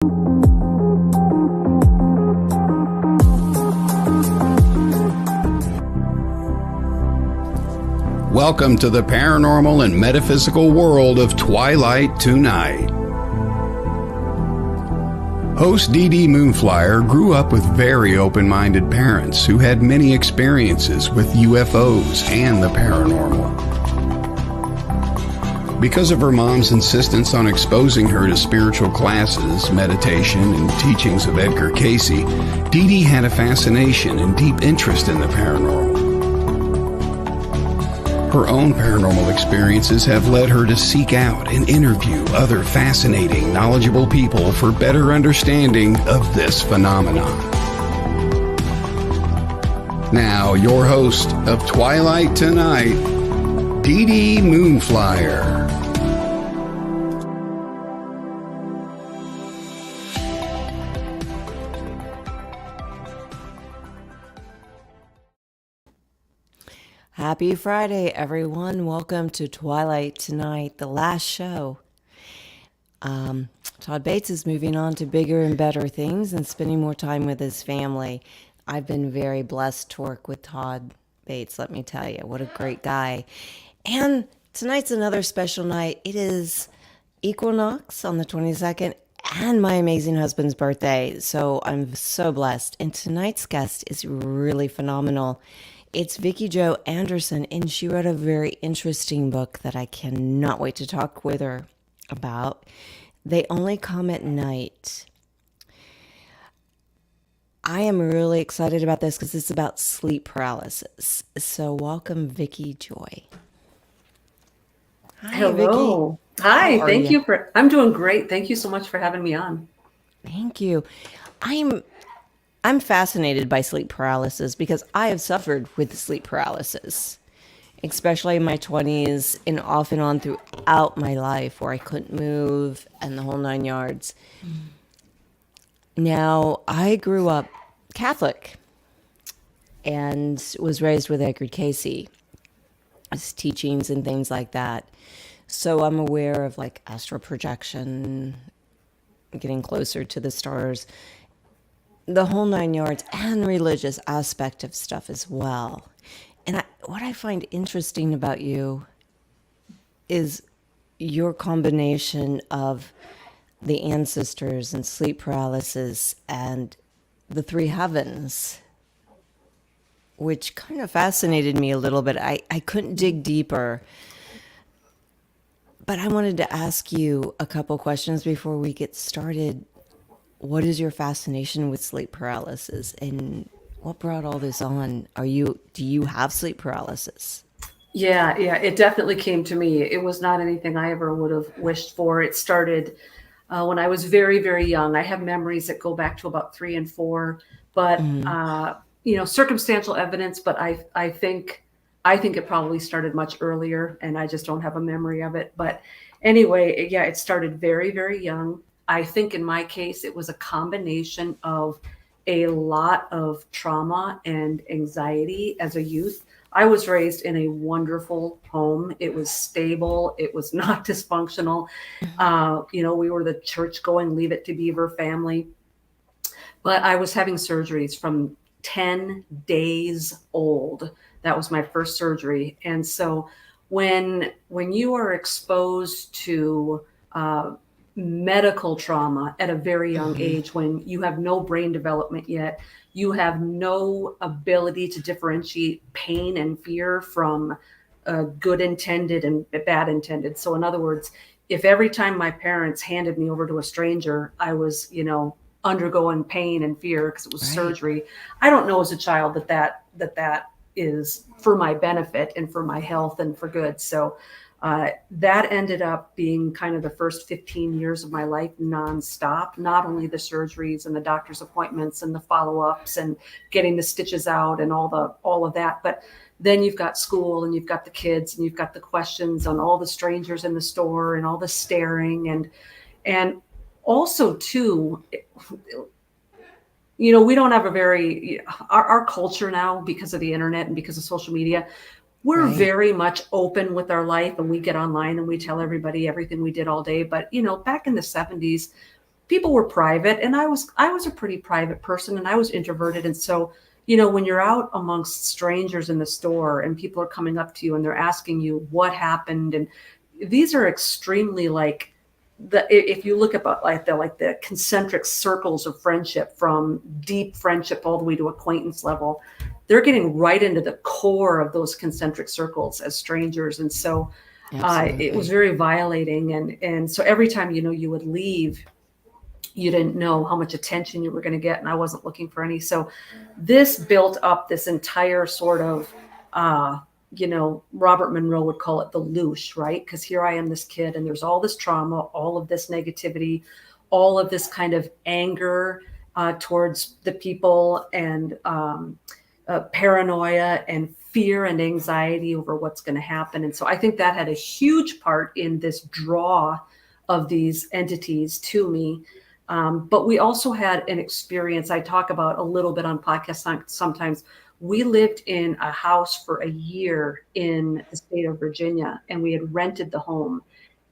Welcome to the paranormal and metaphysical world of Twilight Tonight. Host Dee Moonflyer grew up with very open-minded parents who had many experiences with UFOs and the paranormal. Because of her mom's insistence on exposing her to spiritual classes, meditation, and teachings of Edgar Cayce, Dee had a fascination and deep interest in the paranormal. Her own paranormal experiences have led her to seek out and interview other fascinating, knowledgeable people for better understanding of this phenomenon. Now, your host of Twilight Tonight, Dee Moonflyer. Happy Friday, everyone. Welcome to Twilight Tonight, the last show. Todd Bates is moving on to bigger and better things and spending more time with his family. I've been very blessed to work with Todd Bates, let me tell you. What a great guy. And tonight's another special night. It is Equinox on the 22nd and my amazing husband's birthday. So I'm so blessed. And tonight's guest is really phenomenal. It's Vicki Joy Anderson, and she wrote a very interesting book that I cannot wait to talk with her about. They Only Come at Night. I am really excited about this because it's about sleep paralysis. So welcome, Vicki Joy. Hi, hello. Vicki. Hi, thank you for, I'm doing great. Thank you so much for having me on. Thank you. I'm fascinated by sleep paralysis because I have suffered with sleep paralysis, especially in my 20s and off and on throughout my life where I couldn't move and the whole 9 yards. Now, I grew up Catholic and was raised with Edgar Cayce, his teachings and things like that. So I'm aware of like astral projection, getting closer to the stars, the whole 9 yards, and religious aspect of stuff as well. And what I find interesting about you is your combination of the ancestors and sleep paralysis and the three heavens, which kind of fascinated me a little bit. I couldn't dig deeper, but I wanted to ask you a couple questions before we get started. What is your fascination with sleep paralysis, and what brought all this on? Do you have sleep paralysis? Yeah, it definitely came to me. It was not anything I ever would have wished for. It started when I was very, very young. I have memories that go back to about 3 and 4, but circumstantial evidence. But I think it probably started much earlier, and I just don't have a memory of it. But anyway, yeah, it started very, very young. I think in my case, it was a combination of a lot of trauma and anxiety as a youth. I was raised in a wonderful home. It was stable. It was not dysfunctional. We were the church-going, Leave It to Beaver family. But I was having surgeries from 10 days old. That was my first surgery. And so when you are exposed to medical trauma at a very young age, when you have no brain development yet, you have no ability to differentiate pain and fear from good intended and bad intended. So in other words, if every time my parents handed me over to a stranger, I was, undergoing pain and fear because it was surgery, I don't know as a child that is for my benefit and for my health and for good. So that ended up being kind of the first 15 years of my life nonstop, not only the surgeries and the doctor's appointments and the follow-ups and getting the stitches out and all of that. But then you've got school and you've got the kids and you've got the questions on all the strangers in the store and all the staring and also too, we don't have our culture now, because of the internet and because of social media, we're very much open with our life, and we get online and we tell everybody everything we did all day. But, back in the 70s, people were private, and I was a pretty private person, and I was introverted. And so, you know, when you're out amongst strangers in the store and people are coming up to you and they're asking you what happened, and these are extremely like if you look about like the concentric circles of friendship, from deep friendship all the way to acquaintance level, they're getting right into the core of those concentric circles as strangers. And so it was very violating. And so every time, you know, you would leave, you didn't know how much attention you were going to get. And I wasn't looking for any. So this built up this entire sort of, you know, Robert Monroe would call it the loosh, right? Because here I am, this kid, and there's all this trauma, all of this negativity, all of this kind of anger towards the people, and paranoia and fear and anxiety over what's going to happen. And so I think that had a huge part in this draw of these entities to me. But we also had an experience I talk about a little bit on podcasts sometimes. We lived in a house for a year in the state of Virginia, and we had rented the home.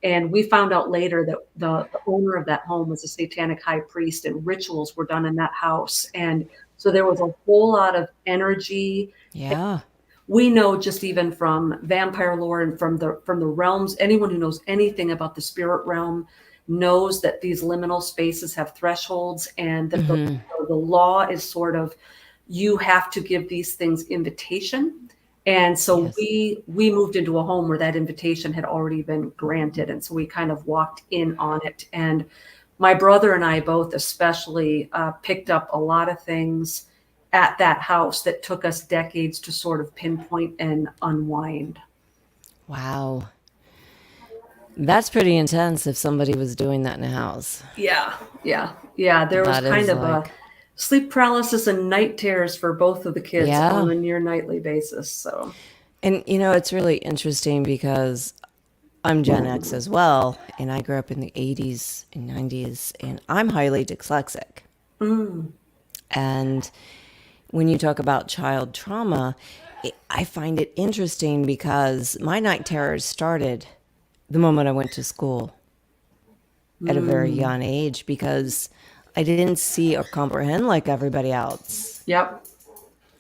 And we found out later that the owner of that home was a satanic high priest, and rituals were done in that house. And so there was a whole lot of energy. Yeah. We know, just even from vampire lore and from the realms, anyone who knows anything about the spirit realm knows that these liminal spaces have thresholds, and that the law is sort of, you have to give these things invitation. And so we moved into a home where that invitation had already been granted. And so we kind of walked in on it. And my brother and I both especially picked up a lot of things at that house that took us decades to sort of pinpoint and unwind. Wow. That's pretty intense if somebody was doing that in a house. Yeah. There was kind of a sleep paralysis and night terrors for both of the kids on a near nightly basis. So, and you know, it's really interesting because I'm Gen X as well, and I grew up in the 80s and 90s, and I'm highly dyslexic. And when you talk about child trauma, I find it interesting because my night terrors started the moment I went to school at a very young age, because I didn't see or comprehend like everybody else. Yep.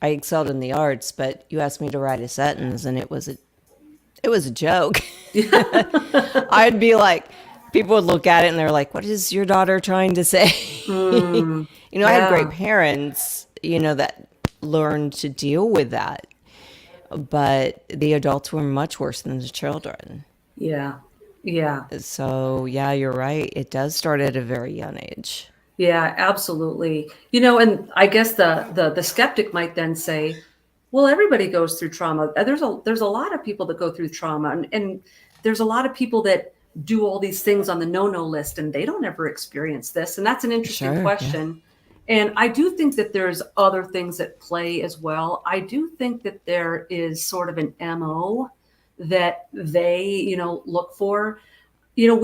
I excelled in the arts, but you asked me to write a sentence and it was a joke. I'd be like, people would look at it and they're like, what is your daughter trying to say? You know, I had great parents, you know, that learned to deal with that. But the adults were much worse than the children. Yeah. So, yeah, you're right. It does start at a very young age. Yeah, absolutely. You know, and I guess the skeptic might then say, well, everybody goes through trauma. There's a lot of people that go through trauma, and there's a lot of people that do all these things on the no-no list, and they don't ever experience this. And that's an interesting question. Yeah. And I do think that there's other things at play as well. I do think that there is sort of an MO that they, you know, look for. You know,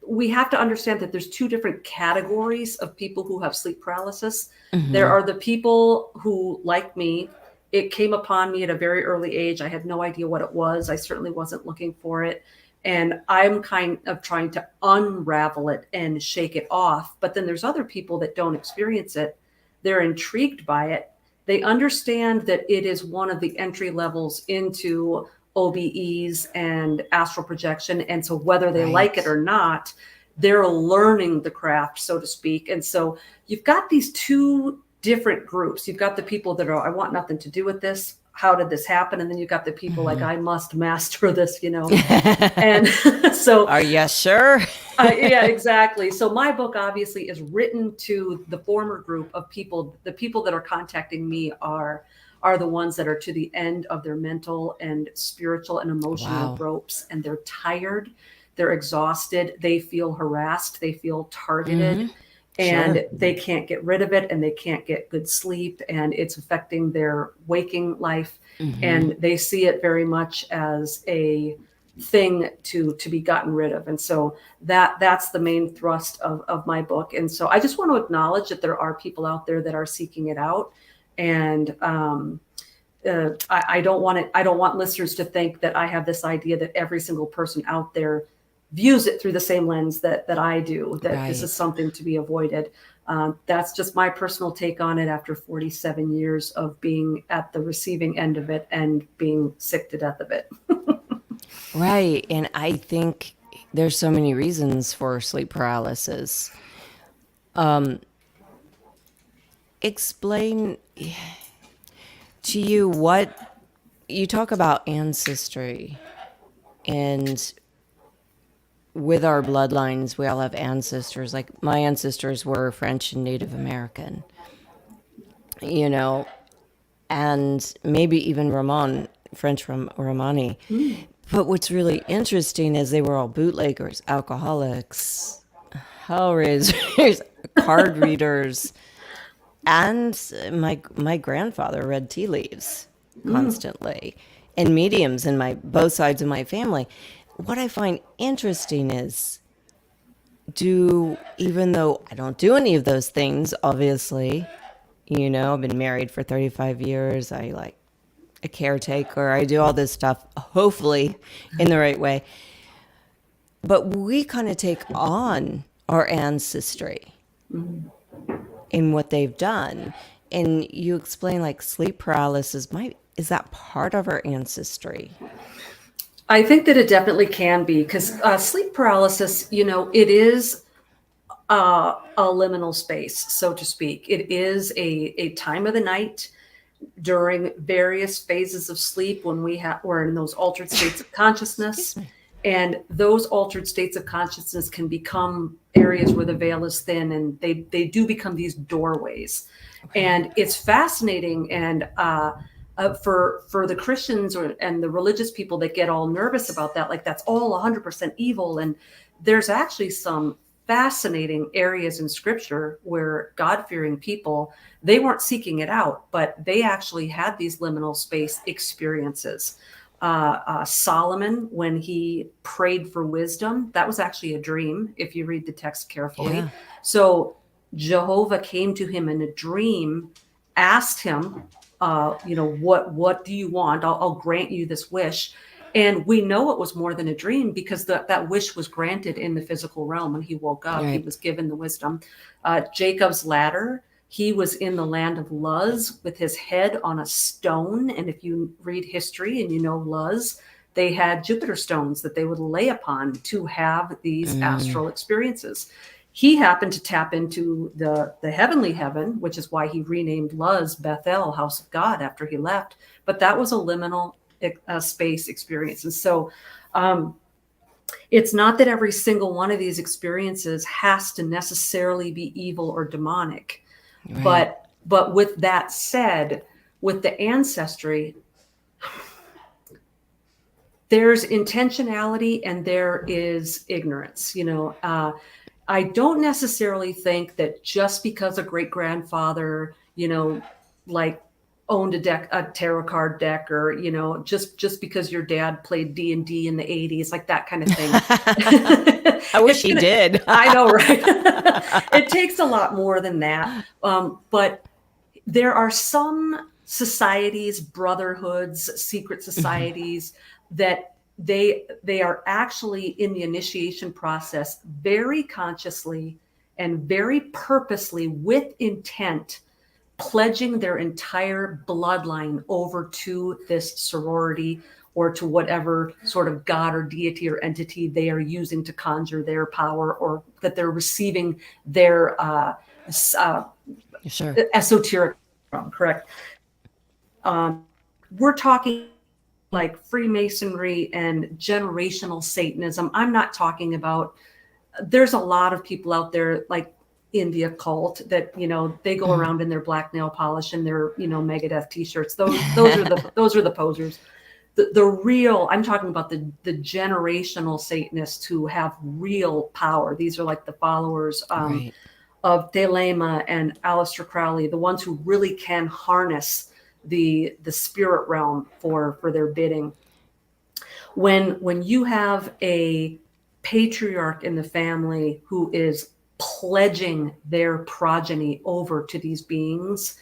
we have to understand that there's two different categories of people who have sleep paralysis. There are the people who, like me, it came upon me at a very early age. I had no idea what it was. I certainly wasn't looking for it. And I'm kind of trying to unravel it and shake it off. But then there's other people that don't experience it. They're intrigued by it. They understand that it is one of the entry levels into OBEs and astral projection. And so whether they like it or not, they're learning the craft, so to speak. And so you've got these two different groups. You've got the people that are, I want nothing to do with this. How did this happen? And then you've got the people like, I must master this, you know. And so are you sure? Yeah, exactly. So my book obviously is written to the former group of people. The people that are contacting me are the ones that are to the end of their mental and spiritual and emotional ropes, and they're tired, they're exhausted, they feel harassed, they feel targeted, and they can't get rid of it, and they can't get good sleep, and it's affecting their waking life, and they see it very much as a thing to be gotten rid of. And so that's the main thrust of my book. And so I just want to acknowledge that there are people out there that are seeking it out. And I don't want listeners to think that I have this idea that every single person out there views it through the same lens that I do, that this Right. is something to be avoided. That's just my personal take on it after 47 years of being at the receiving end of it and being sick to death of it. Right. And I think there's so many reasons for sleep paralysis. Explain to you what you talk about ancestry, and with our bloodlines, we all have ancestors. Like my ancestors were French and Native American, you know, and maybe even French from Romani. But what's really interesting is they were all bootleggers, alcoholics, hellraisers, card readers, and my grandfather read tea leaves constantly, and mediums in my both sides of my family. What I find interesting is, even though I don't do any of those things, obviously, I've been married for 35 years. I like a caretaker. I do all this stuff, hopefully in the right way. But we kind of take on our ancestry in what they've done. And you explain like sleep paralysis is that part of our ancestry? I think that it definitely can be, because sleep paralysis, it is a liminal space, so to speak. It is a time of the night during various phases of sleep when we're in those altered states of consciousness. And those altered states of consciousness can become areas where the veil is thin, and they do become these doorways. Okay. And it's fascinating. And for the Christians and the religious people that get all nervous about that, like that's all 100% evil. And there's actually some fascinating areas in scripture where God-fearing people, they weren't seeking it out, but they actually had these liminal space experiences. Solomon, when he prayed for wisdom, that was actually a dream, if you read the text carefully. Yeah. So Jehovah came to him in a dream, asked him, what do you want? I'll grant you this wish. And we know it was more than a dream, because that wish was granted in the physical realm. When he woke up, right. He was given the wisdom. Jacob's ladder, he was in the land of Luz with his head on a stone. And if you read history and Luz, they had Jupiter stones that they would lay upon to have these astral experiences. He happened to tap into the heavenly heaven, which is why he renamed Luz Bethel, House of God, after he left. But that was a liminal space experience. And so it's not that every single one of these experiences has to necessarily be evil or demonic. Right. But with that said, with the ancestry, there's intentionality and there is ignorance. I don't necessarily think that just because a great grandfather, owned a tarot card deck, or just because your dad played D&D in the 80s, like that kind of thing. I wish he did. I know, right? It takes a lot more than that. But there are some societies, brotherhoods, secret societies that they are actually in the initiation process very consciously and very purposely, with intent, pledging their entire bloodline over to this sorority or to whatever sort of god or deity or entity they are using to conjure their power, or that they're receiving their esoteric from, correct? We're talking like Freemasonry and generational Satanism. I'm not talking about, there's a lot of people out there like in the occult that, they go around in their black nail polish and their, Megadeth t-shirts. Those are the posers. The real, I'm talking about the generational Satanists who have real power. These are like the followers right. of Thelema and Aleister Crowley, the ones who really can harness the spirit realm for their bidding. When you have a patriarch in the family who is pledging their progeny over to these beings,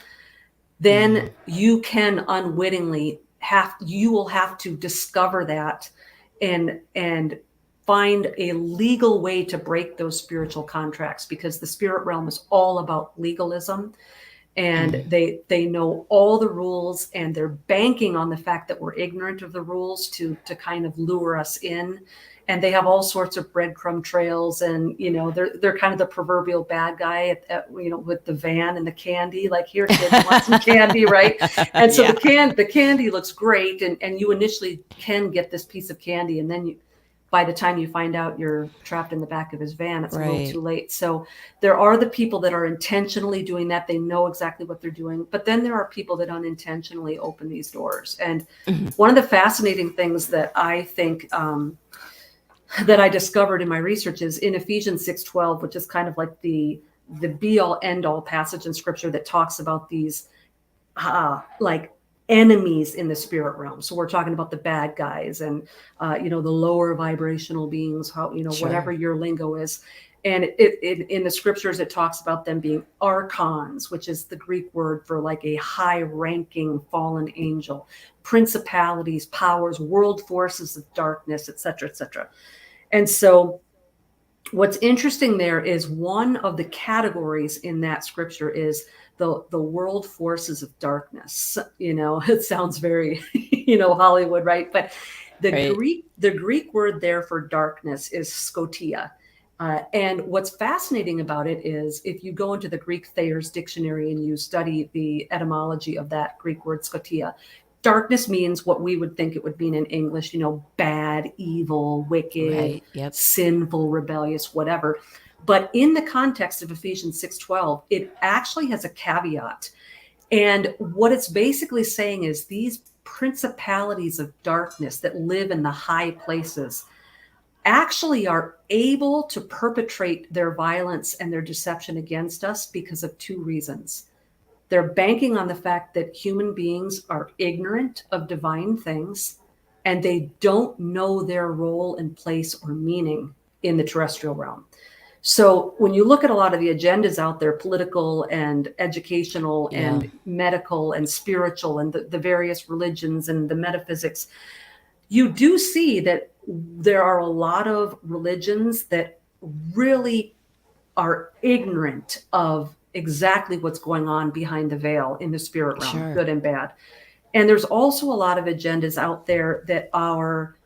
then you can unwittingly you will have to discover that and find a legal way to break those spiritual contracts, because the spirit realm is all about legalism. And they know all the rules, and they're banking on the fact that we're ignorant of the rules to kind of lure us in. And they have all sorts of breadcrumb trails, and they're kind of the proverbial bad guy with the van and the candy, like, here, kids, want some candy, right? And so the candy looks great, and you initially can get this piece of candy, and then by the time you find out you're trapped in the back of his van, it's a little too late. So there are the people that are intentionally doing that. They know exactly what they're doing. But then there are people that unintentionally open these doors. And one of the fascinating things that I think that I discovered in my research is in Ephesians 6:12, which is kind of like the be-all, end-all passage in Scripture that talks about these like enemies in the spirit realm. So we're talking about the bad guys and the lower vibrational beings, whatever your lingo is. And it in the scriptures, it talks about them being archons, which is the Greek word for like a high ranking fallen angel, principalities, powers, world forces of darkness, et cetera, et cetera. And so what's interesting there is one of the categories in that scripture is the world forces of darkness. It sounds very, Hollywood, right? But the Greek word there for darkness is scotia. And what's fascinating about it is if you go into the Greek Thayer's dictionary and you study the etymology of that Greek word scotia, darkness means what we would think it would mean in English, bad, evil, wicked, sinful, rebellious, whatever. But in the context of Ephesians 6:12, it actually has a caveat. And what it's basically saying is these principalities of darkness that live in the high places actually are able to perpetrate their violence and their deception against us because of two reasons. They're banking on the fact that human beings are ignorant of divine things, and they don't know their role and place or meaning in the terrestrial realm. So when you look at a lot of the agendas out there, political and educational and medical and spiritual and the various religions and the metaphysics, you do see that there are a lot of religions that really are ignorant of exactly what's going on behind the veil in the spirit realm, good and bad. And there's also a lot of agendas out there that are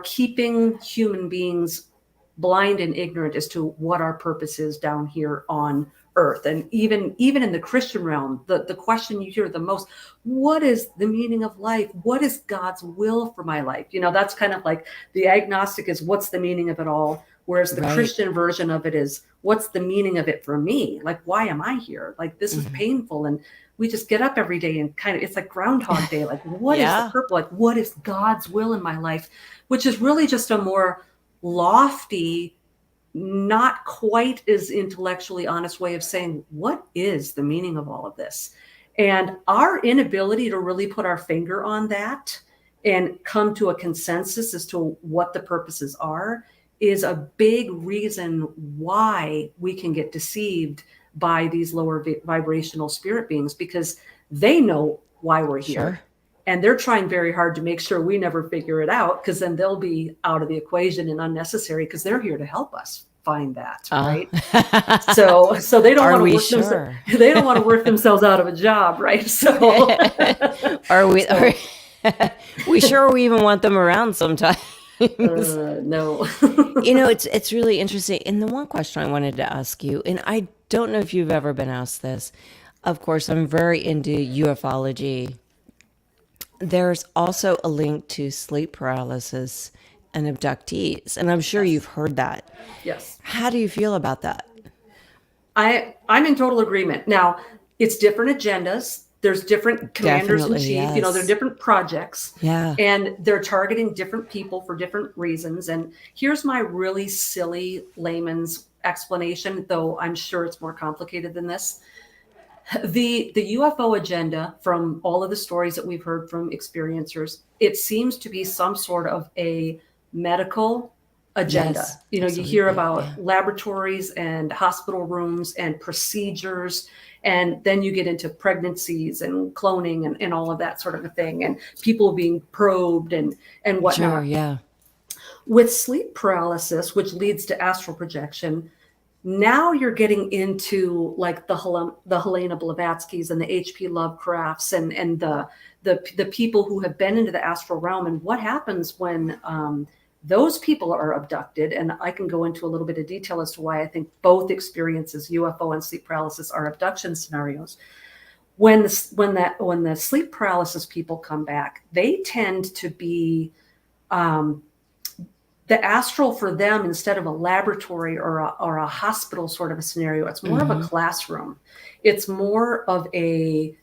keeping human beings blind and ignorant as to what our purpose is down here on earth. And even in the Christian realm, the question you hear the most, what is the meaning of life? What is God's will for my life? That's kind of like the agnostic is what's the meaning of it all? Whereas the Christian version of it is what's the meaning of it for me? Like, why am I here? Like, this is painful. And we just get up every day and kind of, it's like Groundhog Day. Like, what is the purpose? Like, what is God's will in my life? Which is really just a more lofty, not quite as intellectually honest way of saying, what is the meaning of all of this? And our inability to really put our finger on that and come to a consensus as to what the purposes are is a big reason why we can get deceived by these lower vibrational spirit beings, because they know why we're here. And they're trying very hard to make sure we never figure it out, because then they'll be out of the equation and unnecessary, because they're here to help us find that, right? So they don't want to work they don't want to work themselves out of a job, right? So are we? We sure we even want them around sometimes. No. It's really interesting. And the one question I wanted to ask you, and I don't know if you've ever been asked this. Of course, I'm very into ufology. There's also a link to sleep paralysis and abductees, and I'm sure you've heard that. Yes. How do you feel about that? I'm in total agreement. Now, it's different agendas. There's different commanders in chief. There are different projects. Yeah. And they're targeting different people for different reasons. And here's my really silly layman's explanation, though I'm sure it's more complicated than this. The UFO agenda, from all of the stories that we've heard from experiencers, it seems to be some sort of a medical agenda. You hear about laboratories and hospital rooms and procedures, and then you get into pregnancies and cloning and all of that sort of a thing, and people being probed and whatnot. Sure, yeah. With sleep paralysis, which leads to astral projection, now you're getting into like the Helena Blavatskys and the H.P. Lovecrafts and the people who have been into the astral realm, and what happens when those people are abducted. And I can go into a little bit of detail as to why I think both experiences, UFO and sleep paralysis, are abduction scenarios. When the sleep paralysis people come back, they tend to be the astral for them, instead of a laboratory or a hospital sort of a scenario, it's more of a classroom. It's more of a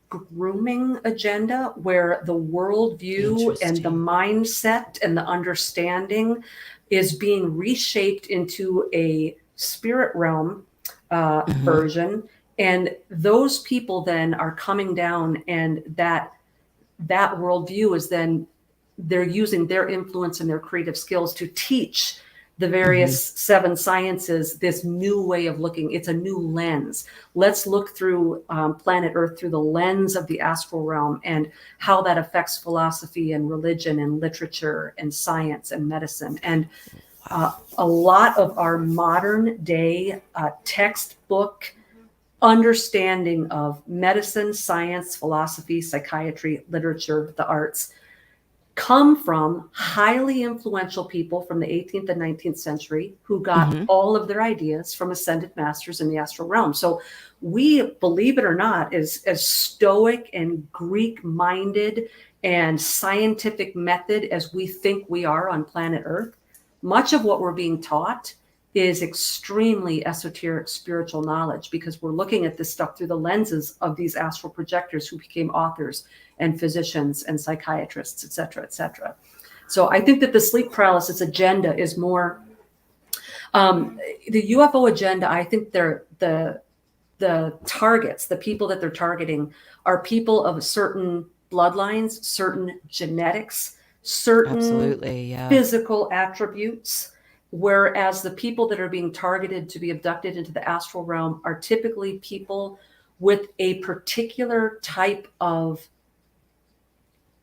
grooming agenda where the worldview and the mindset and the understanding is being reshaped into a spirit realm version. And those people then are coming down, and that worldview is then, they're using their influence and their creative skills to teach the various seven sciences this new way of looking. It's a new lens. Let's look through planet Earth through the lens of the astral realm and how that affects philosophy and religion and literature and science and medicine. And a lot of our modern day textbook understanding of medicine, science, philosophy, psychiatry, literature, the arts come from highly influential people from the 18th and 19th century who got all of their ideas from ascended masters in the astral realm. So we, believe it or not, as stoic and Greek-minded and scientific method as we think we are on planet Earth, much of what we're being taught is extremely esoteric spiritual knowledge, because we're looking at this stuff through the lenses of these astral projectors who became authors and physicians and psychiatrists, et cetera, et cetera. So I think that the sleep paralysis agenda is more, the UFO agenda, I think they're the targets, the people that they're targeting are people of certain bloodlines, certain genetics, certain physical attributes. Whereas the people that are being targeted to be abducted into the astral realm are typically people with a particular type of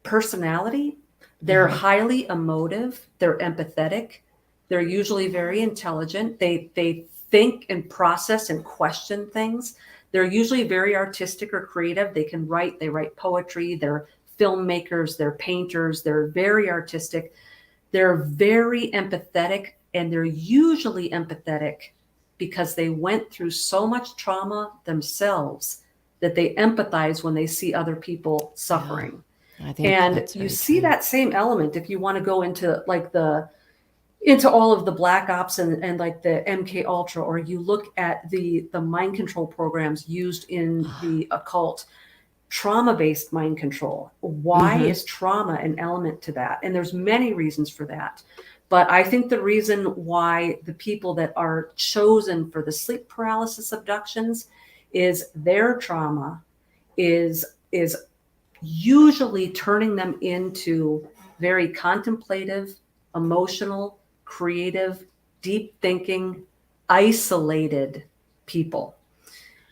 personality. They're highly emotive. They're empathetic. They're usually very intelligent. They think and process and question things. They're usually very artistic or creative. They can write. They write poetry. They're filmmakers. They're painters. They're very artistic. They're very empathetic. And they're usually empathetic because they went through so much trauma themselves that they empathize when they see other people suffering. Yeah, I think and you see that same element if you want to go into like into all of the black ops and like the MK Ultra, or you look at the mind control programs used in the occult, trauma-based mind control. Why is trauma an element to that? And there's many reasons for that. But I think the reason why the people that are chosen for the sleep paralysis abductions is their trauma is usually turning them into very contemplative, emotional, creative, deep thinking, isolated people.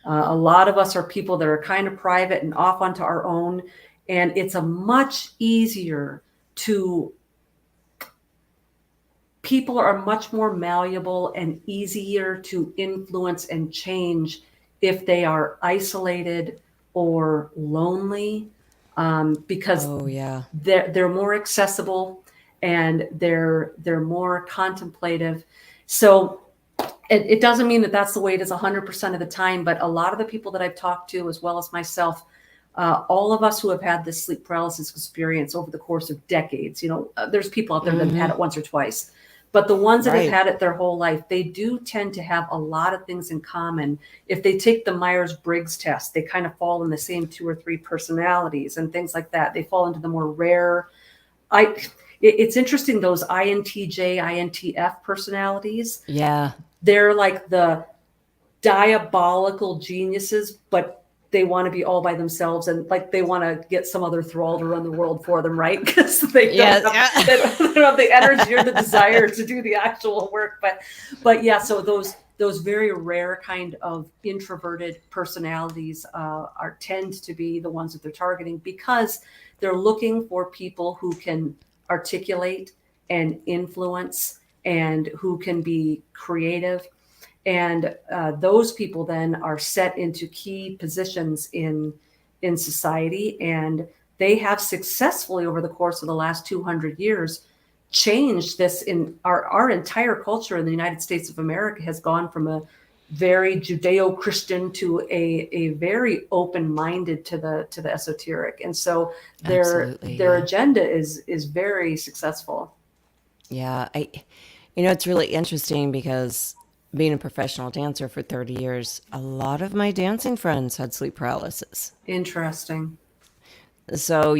A lot of us are people that are kind of private and off onto our own, and it's a much easier to people are much more malleable and easier to influence and change if they are isolated or lonely, because they're more accessible and they're more contemplative. So it doesn't mean that that's the way it is 100% of the time, but a lot of the people that I've talked to, as well as myself, all of us who have had this sleep paralysis experience over the course of decades, there's people out there that have had it once or twice. But the ones that have had it their whole life, they do tend to have a lot of things in common. If they take the Myers-Briggs test, they kind of fall in the same 2 or 3 personalities and things like that. They fall into the more rare. It's interesting, those INTJ, INTF personalities. Yeah. They're like the diabolical geniuses, but they want to be all by themselves, and like they want to get some other thrall to run the world for them, right? Because they don't have the energy or the desire to do the actual work. But yeah, so those very rare kind of introverted personalities tend to be the ones that they're targeting, because they're looking for people who can articulate and influence and who can be creative. And those people then are set into key positions in society, and they have successfully over the course of the last 200 years changed this. In our entire culture in the United States of America has gone from a very Judeo-Christian to a very open-minded to the esoteric, and so their agenda is very successful. Yeah, it's really interesting because being a professional dancer for 30 years, a lot of my dancing friends had sleep paralysis. Interesting. So,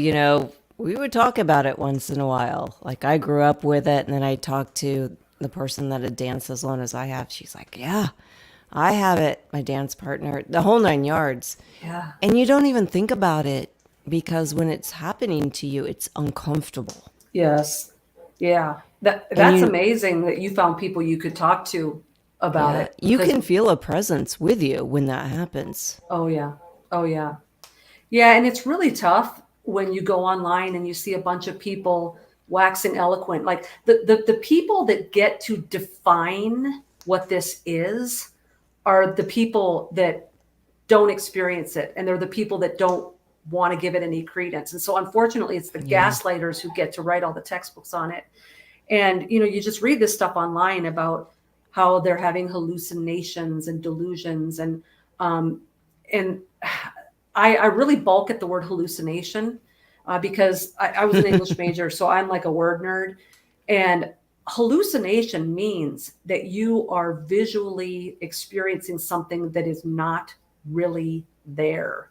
we would talk about it once in a while. Like, I grew up with it, and then I talked to the person that had danced as long as I have. She's like, yeah, I have it, my dance partner, the whole 9 yards. Yeah. And you don't even think about it because when it's happening to you, it's uncomfortable. Yes. Yeah. That's amazing that you found people you could talk to about it. You can feel a presence with you when that happens. Oh, yeah. Oh, yeah. Yeah, and it's really tough when you go online and you see a bunch of people waxing eloquent. Like the people that get to define what this is are the people that don't experience it, and they're the people that don't want to give it any credence. And so unfortunately, it's the gaslighters who get to write all the textbooks on it. And, you just read this stuff online about how they're having hallucinations and delusions. And I really balk at the word hallucination because I was an English major, so I'm like a word nerd. And hallucination means that you are visually experiencing something that is not really there.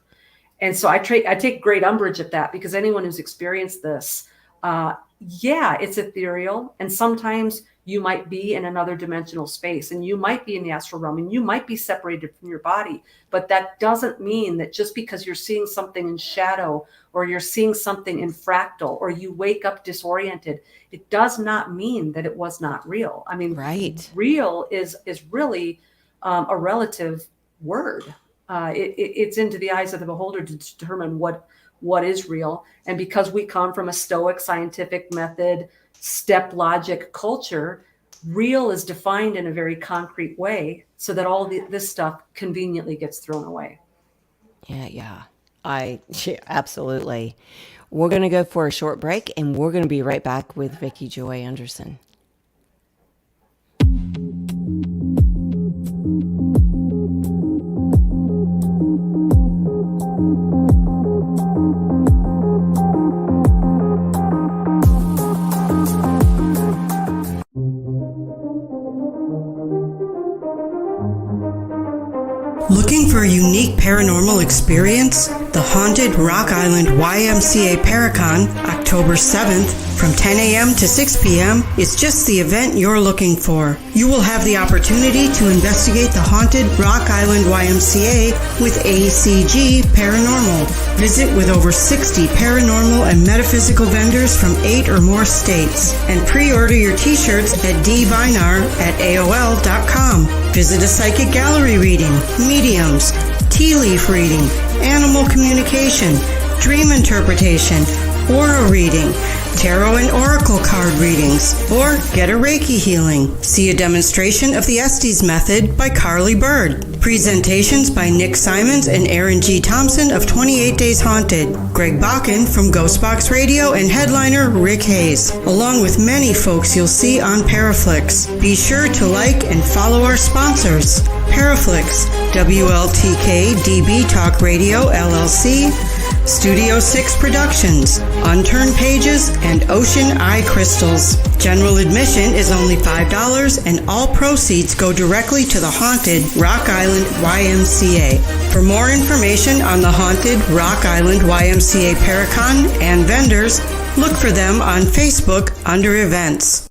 And so I take great umbrage at that, because anyone who's experienced this, it's ethereal. And sometimes you might be in another dimensional space, and you might be in the astral realm, and you might be separated from your body. But that doesn't mean that just because you're seeing something in shadow, or you're seeing something in fractal, or you wake up disoriented, it does not mean that it was not real. I mean, real is really a relative word. It's into the eyes of the beholder to determine what is real. And because we come from a Stoic scientific method, step logic culture, real is defined in a very concrete way, so that all this stuff conveniently gets thrown away. Yeah, absolutely. We're going to go for a short break, and we're going to be right back with Vicki Joy Anderson. Looking for a unique paranormal experience? The Haunted Rock Island YMCA Paracon, October 7th, from 10 a.m. to 6 p.m. is just the event you're looking for. You will have the opportunity to investigate the Haunted Rock Island YMCA with ACG Paranormal. Visit with over 60 paranormal and metaphysical vendors from 8 or more states. And pre-order your t-shirts at dvinar@aol.com. Visit a psychic gallery reading, mediums, tea leaf reading, animal communication, dream interpretation, aura reading, tarot and oracle card readings, or get a Reiki healing. See a demonstration of the Estes method by Carly Bird. Presentations by Nick Simons and Aaron G. Thompson of 28 Days Haunted, Greg Bakken from Ghostbox Radio, and headliner Rick Hayes, along with many folks you'll see on Paraflix. Be sure to like and follow our sponsors: Paraflix, WLTK-DB Talk Radio LLC, Studio 6 Productions, Unturned Pages, and Ocean Eye Crystals. General admission is only $5, and all proceeds go directly to the Haunted Rock Island YMCA. For more information on the Haunted Rock Island YMCA Paracon and vendors, look for them on Facebook under Events.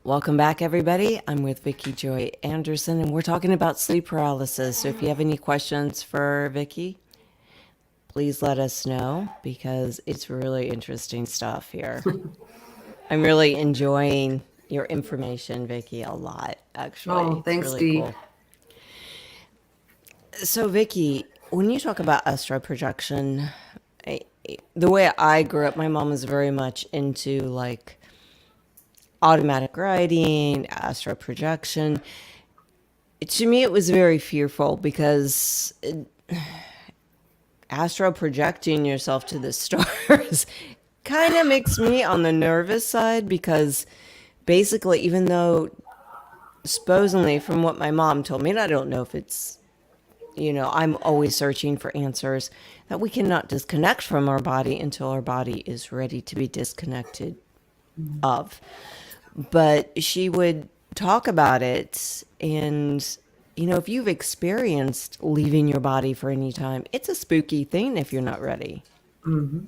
Welcome back, everybody. I'm with Vicki Joy Anderson, and we're talking about sleep paralysis. So if you have any questions for Vicki, please let us know, because it's really interesting stuff here. I'm really enjoying your information, Vicki, a lot, Oh, actually. It's thanks, really Dee. cool. So, Vicki, when you talk about astral projection, the way I grew up, my mom was very much into like automatic writing, astral projection. To me, it was very fearful because astral projecting yourself to the stars kind of makes me on the nervous side because basically, even though supposedly from what my mom told me, and I don't know if it's, I'm always searching for answers, that we cannot disconnect from our body until our body is ready to be disconnected of. But she would talk about it, and if you've experienced leaving your body for any time, it's a spooky thing if you're not ready. Mm-hmm.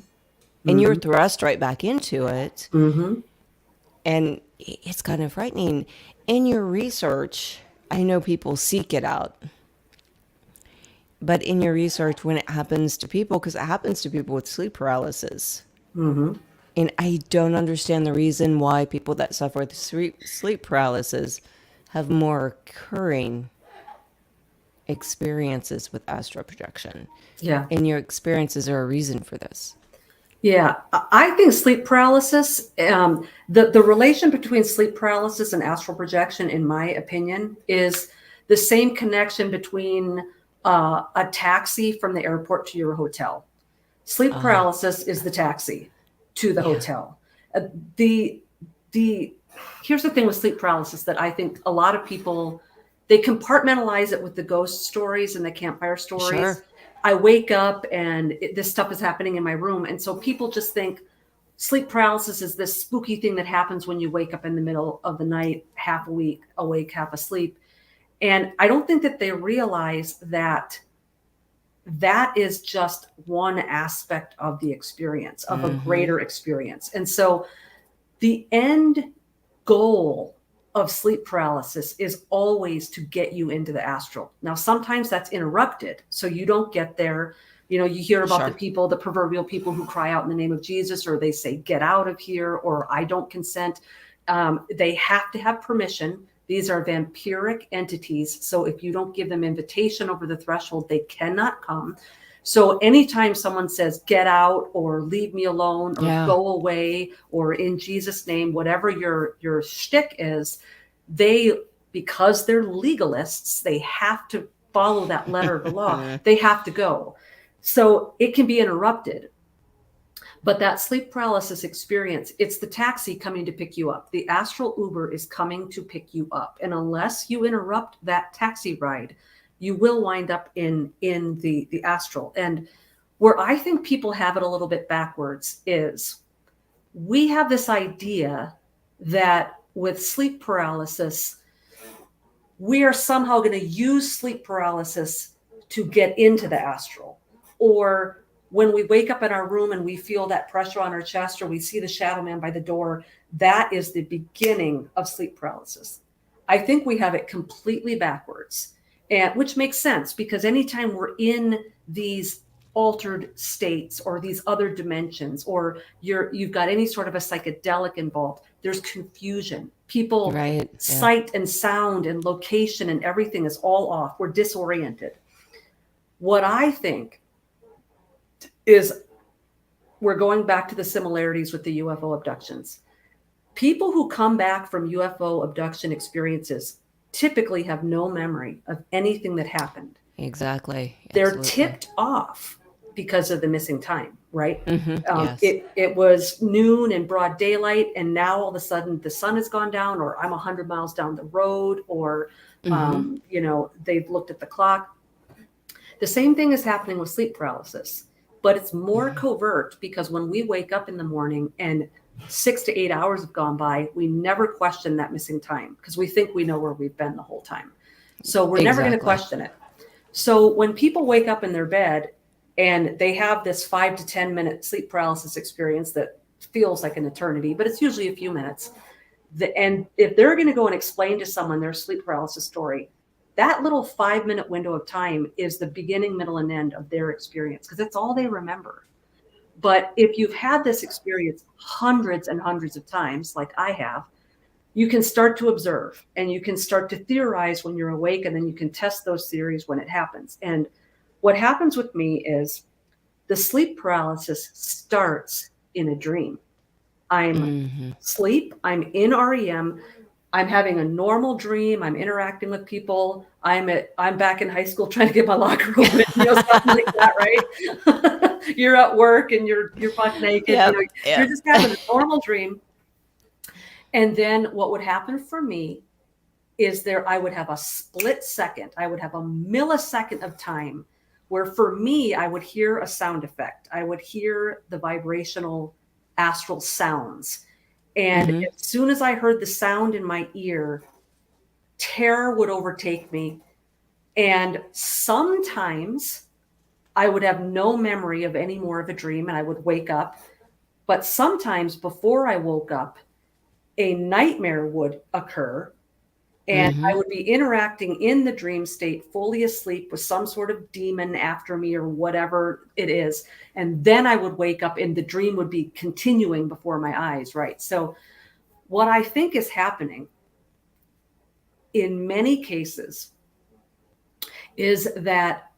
And you're Mm-hmm. thrust right back into it. Mm-hmm. And it's kind of frightening. In your research, I know people seek it out. But in your research, when it happens to people, because it happens to people with sleep paralysis, Mm-hmm. and I don't understand the reason why people that suffer with sleep paralysis have more recurring experiences with astral projection. Yeah. And your experiences are a reason for this. Yeah, I think sleep paralysis, the relation between sleep paralysis and astral projection, in my opinion, is the same connection between a taxi from the airport to your hotel. Sleep paralysis is the taxi to the hotel. The Here's the thing with sleep paralysis that I think a lot of people, they compartmentalize it with the ghost stories and the campfire stories. Sure. I wake up and this stuff is happening in my room. And so people just think sleep paralysis is this spooky thing that happens when you wake up in the middle of the night, half awake, half asleep. And I don't think that they realize that that is just one aspect of the experience, of a greater experience. And so the end goal of sleep paralysis is always to get you into the astral. Now, sometimes that's interrupted, so you don't get there. You hear about the proverbial people who cry out in the name of Jesus, or they say, get out of here, or I don't consent. They have to have permission. These are vampiric entities. So if you don't give them invitation over the threshold, they cannot come. So anytime someone says, get out or leave me alone or go away or in Jesus' name, whatever your shtick is, because they're legalists, they have to follow that letter of the law. They have to go. So it can be interrupted. But that sleep paralysis experience, it's the taxi coming to pick you up. The astral Uber is coming to pick you up. And unless you interrupt that taxi ride, you will wind up in the astral. And where I think people have it a little bit backwards is we have this idea that with sleep paralysis, we are somehow going to use sleep paralysis to get into the astral. Or when we wake up in our room and we feel that pressure on our chest, or we see the shadow man by the door, that is the beginning of sleep paralysis. I think we have it completely backwards, and which makes sense because anytime we're in these altered states or these other dimensions, or you've got any sort of a psychedelic involved, there's confusion. People, sight and sound and location and everything is all off. We're disoriented. What I think is we're going back to the similarities with the UFO abductions. People who come back from UFO abduction experiences typically have no memory of anything that happened. Exactly. They're tipped off because of the missing time, right? Yes. It was noon and broad daylight, and now all of a sudden the sun has gone down, or I'm 100 miles down the road, or they've looked at the clock. The same thing is happening with sleep paralysis, but it's more covert because when we wake up in the morning and 6 to 8 hours have gone by, we never question that missing time because we think we know where we've been the whole time. So we're never going to question it. So when people wake up in their bed and they have this 5 to 10 minute sleep paralysis experience that feels like an eternity, but it's usually a few minutes. And if they're going to go and explain to someone their sleep paralysis story, that little 5-minute window of time is the beginning, middle, and end of their experience because that's all they remember. But if you've had this experience hundreds and hundreds of times, like I have, you can start to observe and you can start to theorize when you're awake, and then you can test those theories when it happens. And what happens with me is the sleep paralysis starts in a dream. I'm asleep, I'm in REM, I'm having a normal dream, I'm interacting with people, I'm back in high school trying to get my locker open, something like that, right? You're at work and you're butt naked, you're just having a normal dream. And then what would happen for me is I would have a split second, I would have a millisecond of time where for me, I would hear a sound effect. I would hear the vibrational astral sounds. And as soon as I heard the sound in my ear, terror would overtake me. And sometimes I would have no memory of any more of a dream and I would wake up. But sometimes before I woke up, a nightmare would occur. And I would be interacting in the dream state, fully asleep with some sort of demon after me or whatever it is. And then I would wake up and the dream would be continuing before my eyes, right? So what I think is happening in many cases is that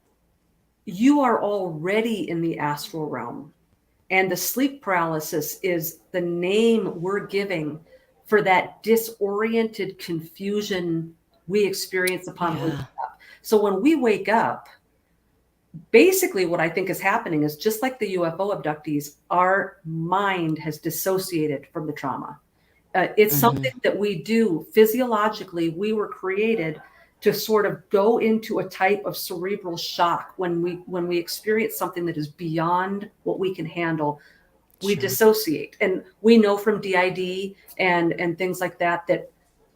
you are already in the astral realm. And the sleep paralysis is the name we're giving for that disoriented confusion we experience upon waking up. So when we wake up, basically what I think is happening is just like the UFO abductees, our mind has dissociated from the trauma. It's something that we do physiologically. We were created to sort of go into a type of cerebral shock when we experience something that is beyond what we can handle. We dissociate. And we know from DID and things like that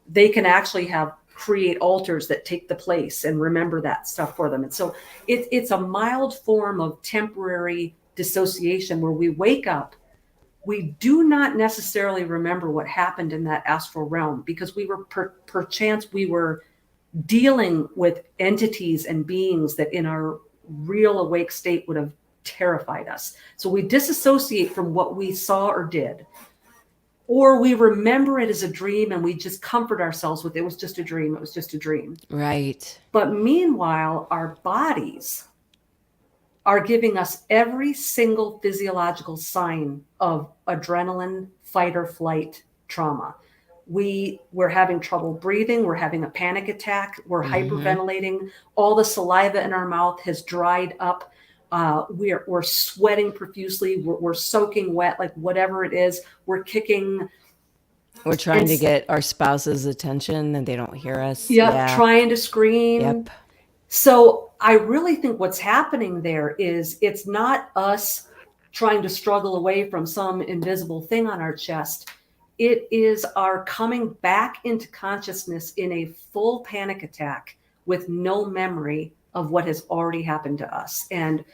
they can actually create alters that take the place and remember that stuff for them. And so it's a mild form of temporary dissociation where we wake up. We do not necessarily remember what happened in that astral realm because we were perchance we were dealing with entities and beings that in our real awake state would have terrified us. So we disassociate from what we saw or did, or we remember it as a dream and we just comfort ourselves with it was just a dream. It was just a dream. Right. But meanwhile, our bodies are giving us every single physiological sign of adrenaline, fight or flight trauma. We're having trouble breathing. We're having a panic attack. We're hyperventilating. All the saliva in our mouth has dried up. We're sweating profusely. We're soaking wet, like whatever it is. We're kicking. We're trying to get our spouse's attention and they don't hear us. Trying to scream. Yep. So I really think what's happening there is it's not us trying to struggle away from some invisible thing on our chest. It is our coming back into consciousness in a full panic attack with no memory of what has already happened to us. And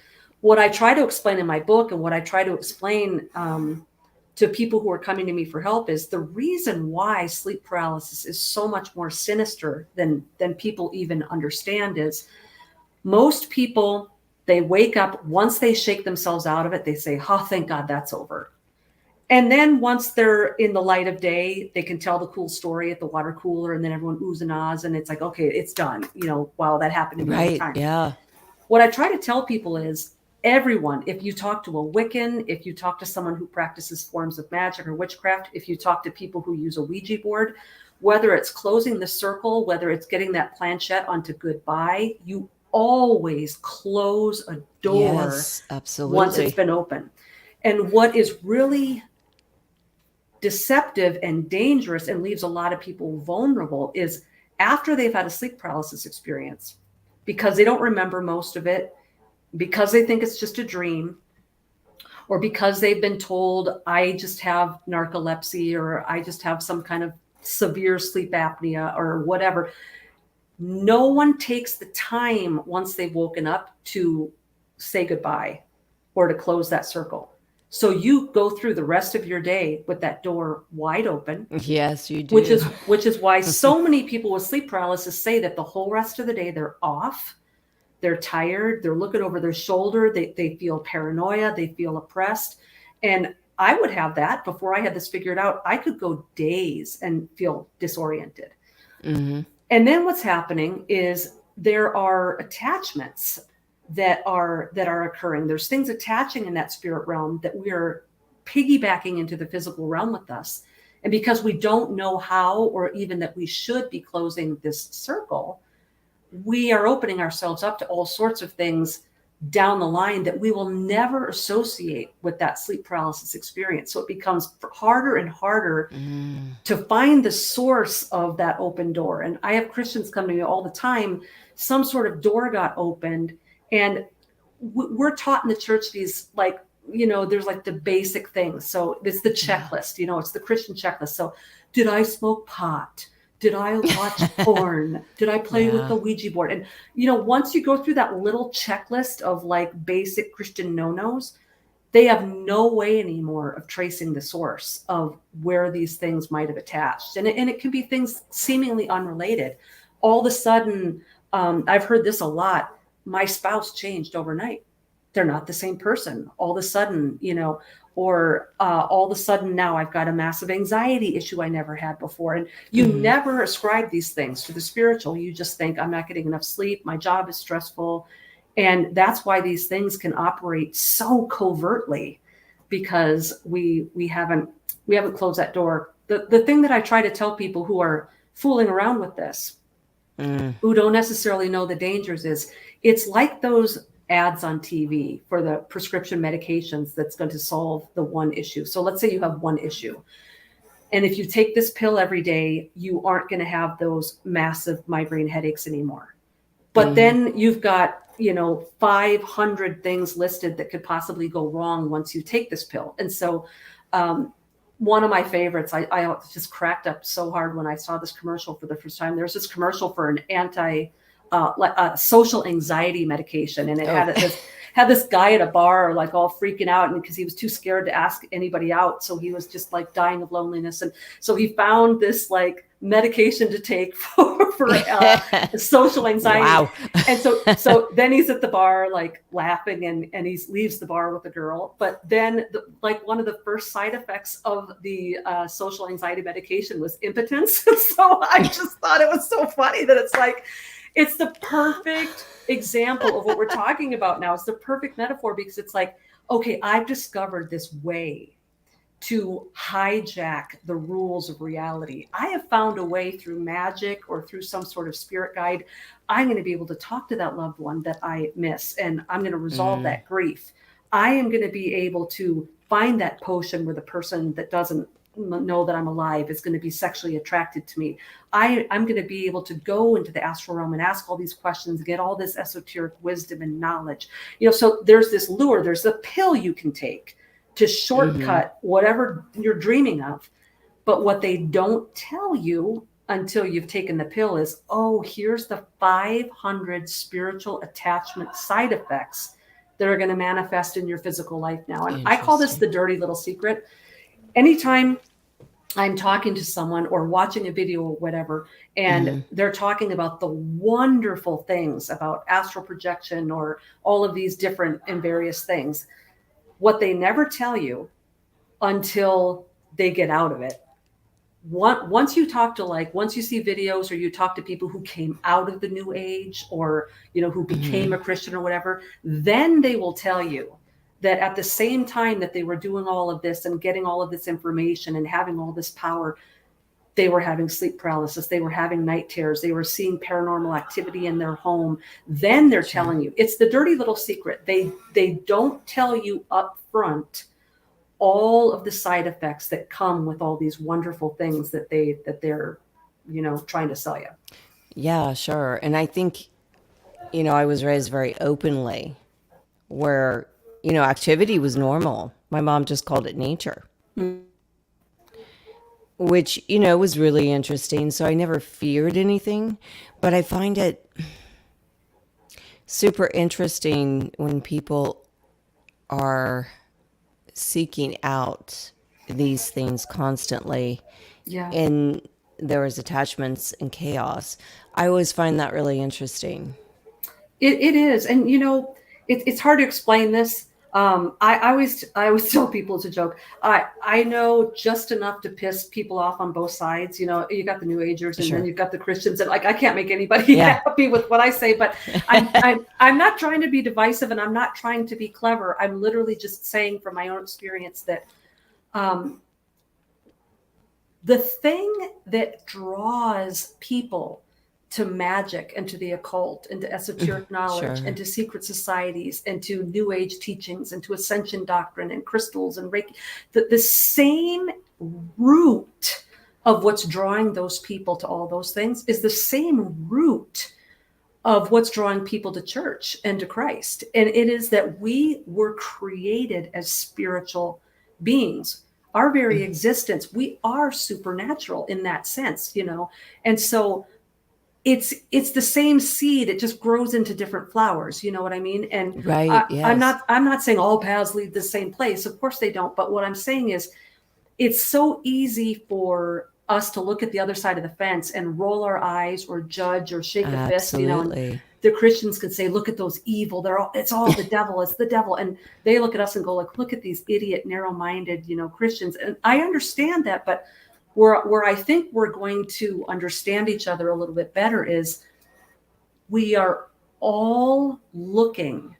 what I try to explain in my book and what I try to explain to people who are coming to me for help is the reason why sleep paralysis is so much more sinister than people even understand is most people, they wake up, once they shake themselves out of it, they say, oh, thank God that's over. And then once they're in the light of day, they can tell the cool story at the water cooler and then everyone oohs and ahs and it's like, okay, it's done. Wow, that happened to me all the time. Yeah. What I try to tell people is everyone, if you talk to a Wiccan, if you talk to someone who practices forms of magic or witchcraft, if you talk to people who use a Ouija board, whether it's closing the circle, whether it's getting that planchette onto goodbye, you always close a door once it's been open. And what is really deceptive and dangerous and leaves a lot of people vulnerable is after they've had a sleep paralysis experience, because they don't remember most of it, because they think it's just a dream, or because they've been told, I just have narcolepsy, or I just have some kind of severe sleep apnea or whatever. No one takes the time once they've woken up to say goodbye or to close that circle. So you go through the rest of your day with that door wide open. Yes, you do. Which is why so many people with sleep paralysis say that the whole rest of the day they're off. they're tired, they're looking over their shoulder, they feel paranoia, they feel oppressed. And I would have that before I had this figured out. I could go days and feel disoriented. Mm-hmm. And then what's happening is there are attachments that are occurring. There's things attaching in that spirit realm that we are piggybacking into the physical realm with us. And because we don't know how, or even that we should be closing this circle, we are opening ourselves up to all sorts of things down the line that we will never associate with that sleep paralysis experience. So it becomes harder and harder to find the source of that open door. And I have Christians come to me all the time. Some sort of door got opened, and we're taught in the church these, like, there's like the basic things. So it's the checklist, it's the Christian checklist. So did I smoke pot? Did I watch porn? Did I play with the Ouija board? And, once you go through that little checklist of like basic Christian no-nos, they have no way anymore of tracing the source of where these things might have attached. And it can be things seemingly unrelated. All of a sudden, I've heard this a lot. My spouse changed overnight. They're not the same person. All of a sudden, or all of a sudden now I've got a massive anxiety issue I never had before. And you never ascribe these things to the spiritual. You just think, I'm not getting enough sleep. My job is stressful. And that's why these things can operate so covertly, because we haven't closed that door. The thing that I try to tell people who are fooling around with this, who don't necessarily know the dangers, is it's like those ads on TV for the prescription medications that's going to solve the one issue. So let's say you have one issue. And if you take this pill every day, you aren't going to have those massive migraine headaches anymore. But then you've got, 500 things listed that could possibly go wrong once you take this pill. And so one of my favorites, I just cracked up so hard when I saw this commercial for the first time. There's this commercial for an social anxiety medication, and it had this guy at a bar like all freaking out, and because he was too scared to ask anybody out, so he was just like dying of loneliness, and so he found this like medication to take for social anxiety. Wow. And so then he's at the bar like laughing, and he leaves the bar with a girl. But then one of the first side effects of the social anxiety medication was impotence. So I just thought it was so funny that it's the perfect example of what we're talking about now. It's the perfect metaphor, because it's like, okay, I've discovered this way to hijack the rules of reality. I have found a way through magic or through some sort of spirit guide. I'm going to be able to talk to that loved one that I miss, and I'm going to resolve that grief. I am going to be able to find that potion where the person that doesn't know that I'm alive is going to be sexually attracted to me. I'm going to be able to go into the astral realm and ask all these questions, get all this esoteric wisdom and knowledge. So there's this lure, there's a pill you can take to shortcut whatever you're dreaming of. But what they don't tell you until you've taken the pill is, oh, here's the 500 spiritual attachment side effects that are going to manifest in your physical life now. And I call this the dirty little secret. Anytime I'm talking to someone or watching a video or whatever, and they're talking about the wonderful things about astral projection or all of these different and various things, what they never tell you until they get out of it. Once you see videos or you talk to people who came out of the New Age or, who became a Christian or whatever, then they will tell you that at the same time that they were doing all of this and getting all of this information and having all this power, they were having sleep paralysis. They were having night terrors. They were seeing paranormal activity in their home. Then they're telling you, it's the dirty little secret. They don't tell you up front all of the side effects that come with all these wonderful things that they're trying to sell you. Yeah, sure. And I think, I was raised very openly where, activity was normal. My mom just called it nature. Which, was really interesting. So I never feared anything, but I find it super interesting when people are seeking out these things constantly. Yeah. And there was attachments and chaos. I always find that really interesting. It is. And, it's hard to explain this. I always tell people it's a joke. I know just enough to piss people off on both sides. You got the New Agers and Sure. then you've got the Christians, and like I can't make anybody happy with what I say. But I'm not trying to be divisive, and I'm not trying to be clever. I'm literally just saying from my own experience that the thing that draws people to magic and to the occult and to esoteric knowledge Sure. and to secret societies and to New Age teachings and to ascension doctrine and crystals and Reiki, the same root of what's drawing those people to all those things is the same root of what's drawing people to church and to Christ. And it is that we were created as spiritual beings. Our very existence, we are supernatural in that sense, and so it's the same seed. It just grows into different flowers. You know what I mean? And Right. Yes. I'm not saying all paths lead the same place. Of course they don't. But what I'm saying is it's so easy for us to look at the other side of the fence and roll our eyes or judge or shake a fist, Absolutely. The Christians could say, look at those evil, it's all the devil. It's the devil. And they look at us and go like, look at these idiot, narrow-minded, Christians. And I understand that, but where I think we're going to understand each other a little bit better is we are all looking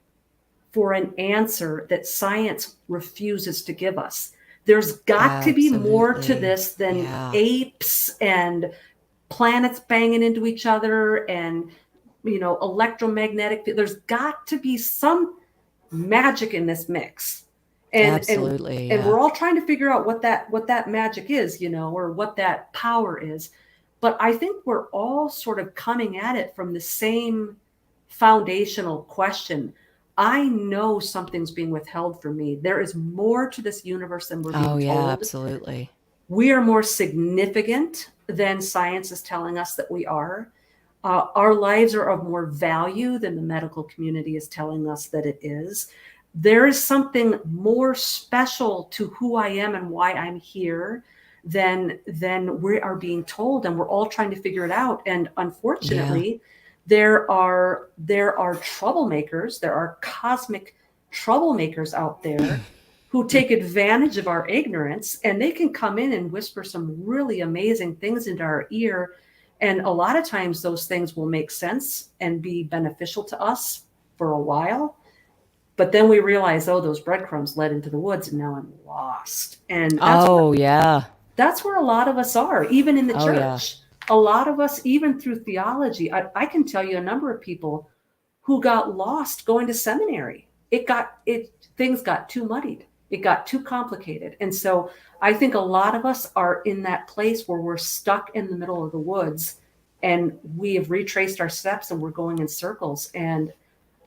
for an answer that science refuses to give us. There's got to be more to this than apes and planets banging into each other and, electromagnetic. There's got to be some magic in this mix. Absolutely. And we're all trying to figure out what that magic is, or what that power is. But I think we're all sort of coming at it from the same foundational question. I know something's being withheld from me. There is more to this universe than we're being told. Absolutely. We are more significant than science is telling us that we are. Our lives are of more value than the medical community is telling us that it is. There is something more special to who I am and why I'm here than we are being told, and we're all trying to figure it out. And unfortunately, there are troublemakers, there are cosmic troublemakers out there who take advantage of our ignorance, and they can come in and whisper some really amazing things into our ear. And a lot of times those things will make sense and be beneficial to us for a while. But then we realize, those breadcrumbs led into the woods, and now I'm lost. And that's where a lot of us are, even in the church. A lot of us, even through theology, I can tell you a number of people who got lost going to seminary. Things got too muddied. It got too complicated. And so I think a lot of us are in that place where we're stuck in the middle of the woods, and we have retraced our steps and we're going in circles. And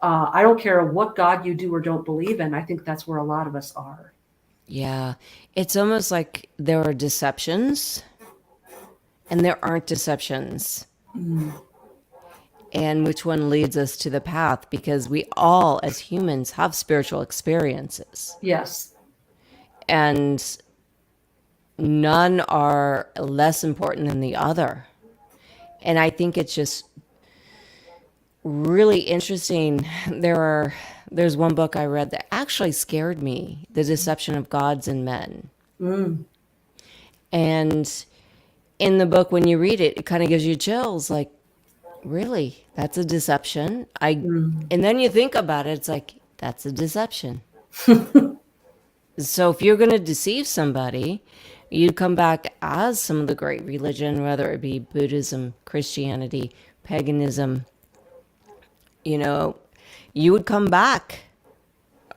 I don't care what God you do or don't believe in. I think that's where a lot of us are. Yeah. It's almost like there are deceptions and there aren't deceptions. And which one leads us to the path? Because we all, as humans, have spiritual experiences. Yes. And none are less important than the other. And I think it's just really interesting. There's one book I read that actually scared me, The Deception of Gods and Men. And in the book, when you read it, it kind of gives you chills, like, really? That's a deception? And then you think about it, it's like, that's a deception. So if you're going to deceive somebody, you'd come back as some of the great religion, whether it be Buddhism, Christianity, paganism, you would come back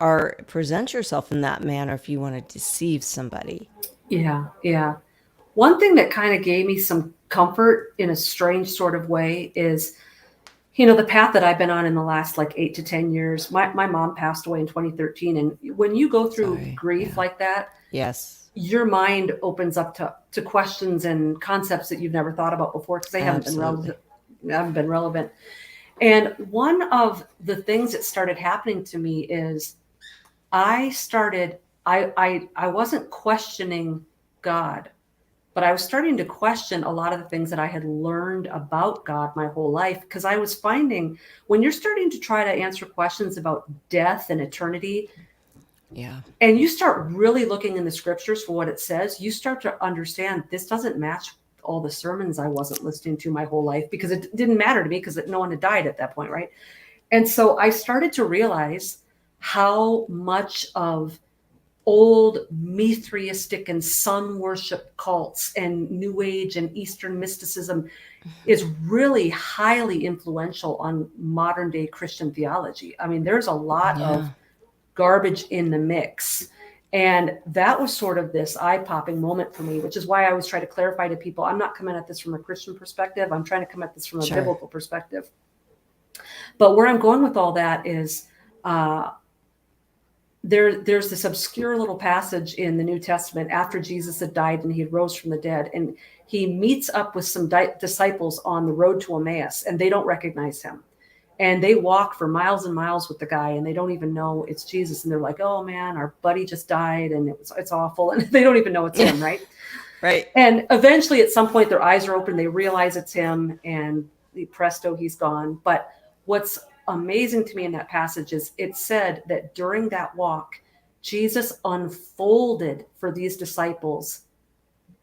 or present yourself in that manner if you want to deceive somebody. Yeah. One thing that kind of gave me some comfort in a strange sort of way is, the path that I've been on in the last 8 to 10 years. My mom passed away in 2013. And when you go through grief like that, yes, your mind opens up to questions and concepts that you've never thought about before because they haven't been relevant. And one of the things that started happening to me is I wasn't questioning God. but I was starting to question a lot of the things that I had learned about God my whole life, because I was finding when you're starting to try to answer questions about death and eternity, Yeah. and you start really looking in the scriptures for what it says, you start to understand this doesn't match all the sermons I wasn't listening to my whole life, because it didn't matter to me because no one had died at that point, right? And so I started to realize how much of old Mithraistic and sun worship cults and New Age and Eastern mysticism is really highly influential on modern day Christian theology. I mean, there's a lot of garbage in the mix. And that was sort of this eye-popping moment for me, which is why I always try to clarify to people, I'm not coming at this from a Christian perspective. I'm trying to come at this from a biblical perspective. But where I'm going with all that is there's this obscure little passage in the New Testament after Jesus had died and he rose from the dead. And he meets up with some disciples on the road to Emmaus, and they don't recognize him. And they walk for miles and miles with the guy, and they don't even know it's Jesus. And they're like, oh man, our buddy just died and it's awful. And they don't even know it's him, right? Right. And eventually at some point their eyes are open, they realize it's him, and presto, he's gone. But what's amazing to me in that passage is it said that during that walk, Jesus unfolded for these disciples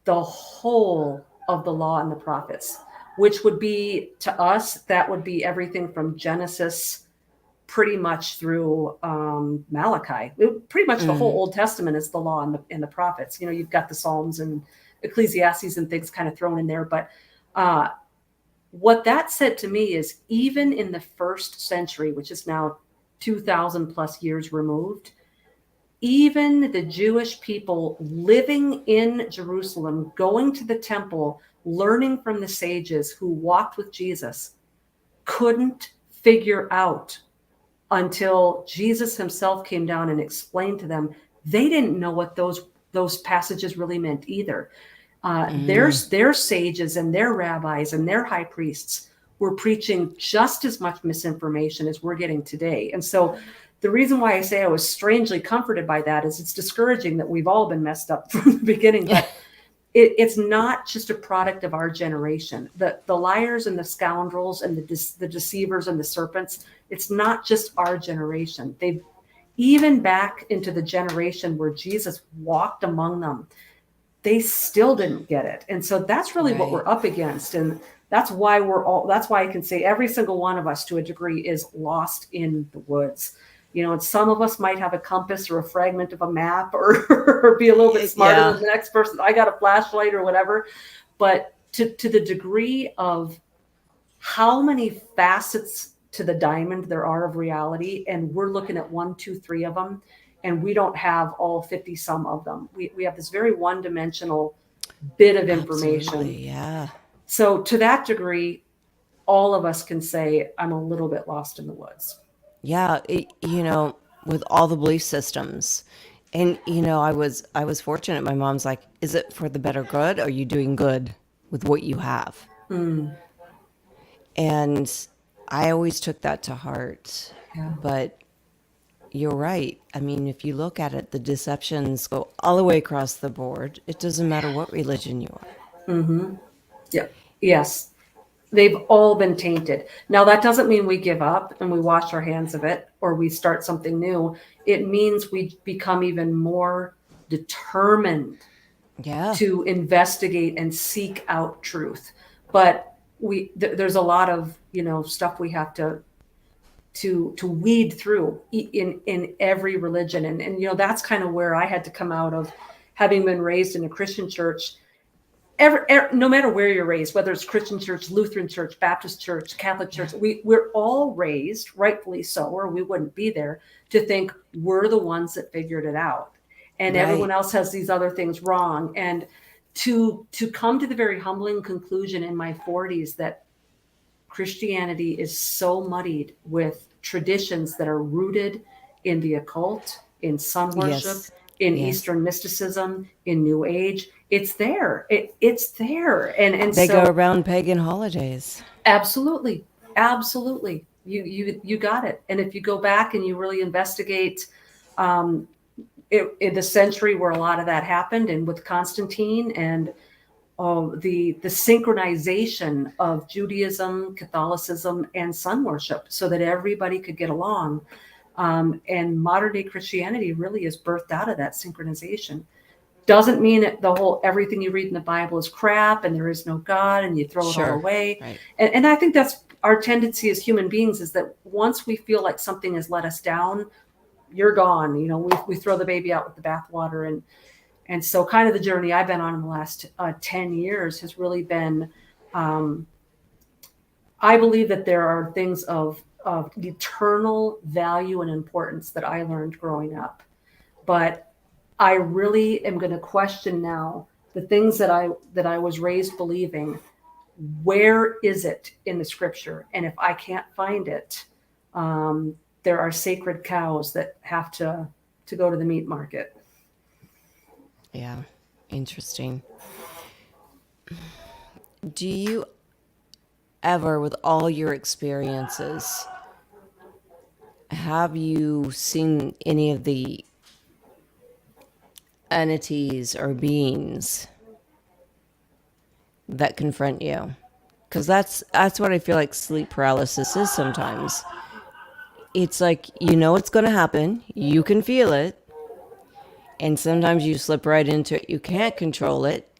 the whole of the law and the prophets, which would be, to us, that would be everything from Genesis pretty much through Malachi. Pretty much the whole Old Testament is the law and the prophets. You know, you've got the Psalms and Ecclesiastes and things kind of thrown in there. But what that said to me is, even in the first century, which is now 2,000 plus years removed, even the Jewish people living in Jerusalem, going to the temple, learning from the sages who walked with Jesus, couldn't figure out until Jesus himself came down and explained to them. They didn't know what those passages really meant either. Their sages and their rabbis and their high priests were preaching just as much misinformation as we're getting today. And so the reason why I say I was strangely comforted by that is it's discouraging that we've all been messed up from the beginning, but it's not just a product of our generation. The liars and the scoundrels and the deceivers and the serpents, it's not just our generation. They've even back into the generation where Jesus walked among them, they still didn't get it. And so that's really what we're up against. And that's why I can say every single one of us to a degree is lost in the woods. You know, and some of us might have a compass or a fragment of a map or be a little bit smarter than the next person. I got a flashlight or whatever. But to the degree of how many facets to the diamond there are of reality, and we're looking at 1, 2, 3 of them, and we don't have all 50 some of them. We have this very one-dimensional bit of information. Absolutely, yeah. So to that degree, all of us can say, I'm a little bit lost in the woods. Yeah, with all the belief systems. And, I was fortunate. My mom's like, is it for the better good? Are you doing good with what you have? And I always took that to heart. Yeah. But you're right. I mean, if you look at it, the deceptions go all the way across the board. It doesn't matter what religion you are. Yeah. Yes. They've all been tainted. Now, that doesn't mean we give up and we wash our hands of it or we start something new. It means we become even more determined to investigate and seek out truth. But there's a lot of, stuff we have to weed through in every religion. And that's kind of where I had to come out of, having been raised in a Christian church. No matter where you're raised, whether it's Christian church, Lutheran church, Baptist church, Catholic church, we're all raised, rightfully so, or we wouldn't be there, to think we're the ones that figured it out. And everyone else has these other things wrong. And to come to the very humbling conclusion in my 40s that Christianity is so muddied with traditions that are rooted in the occult, in sun worship, in Eastern mysticism, in New Age. It's there. It's there. And they go around pagan holidays. Absolutely. Absolutely. You got it. And if you go back and you really investigate in the century where a lot of that happened, and with Constantine and the synchronization of Judaism, Catholicism, and sun worship so that everybody could get along. And modern day Christianity really is birthed out of that synchronization. Doesn't mean that everything you read in the Bible is crap and there is no God and you throw it all away. Right. And I think that's our tendency as human beings, is that once we feel like something has let us down, you're gone. You know, we throw the baby out with the bathwater. And so kind of the journey I've been on in the last 10 years has really been, I believe that there are things of eternal value and importance that I learned growing up. But I really am going to question now the things that I was raised believing. Where is it in the scripture? And if I can't find it, there are sacred cows that have to go to the meat market. Yeah, interesting. Do you ever, with all your experiences, have you seen any of the entities or beings that confront you? Because that's what I feel like sleep paralysis is sometimes. It's like, you know it's going to happen. You can feel it. And sometimes you slip right into it. You can't control it.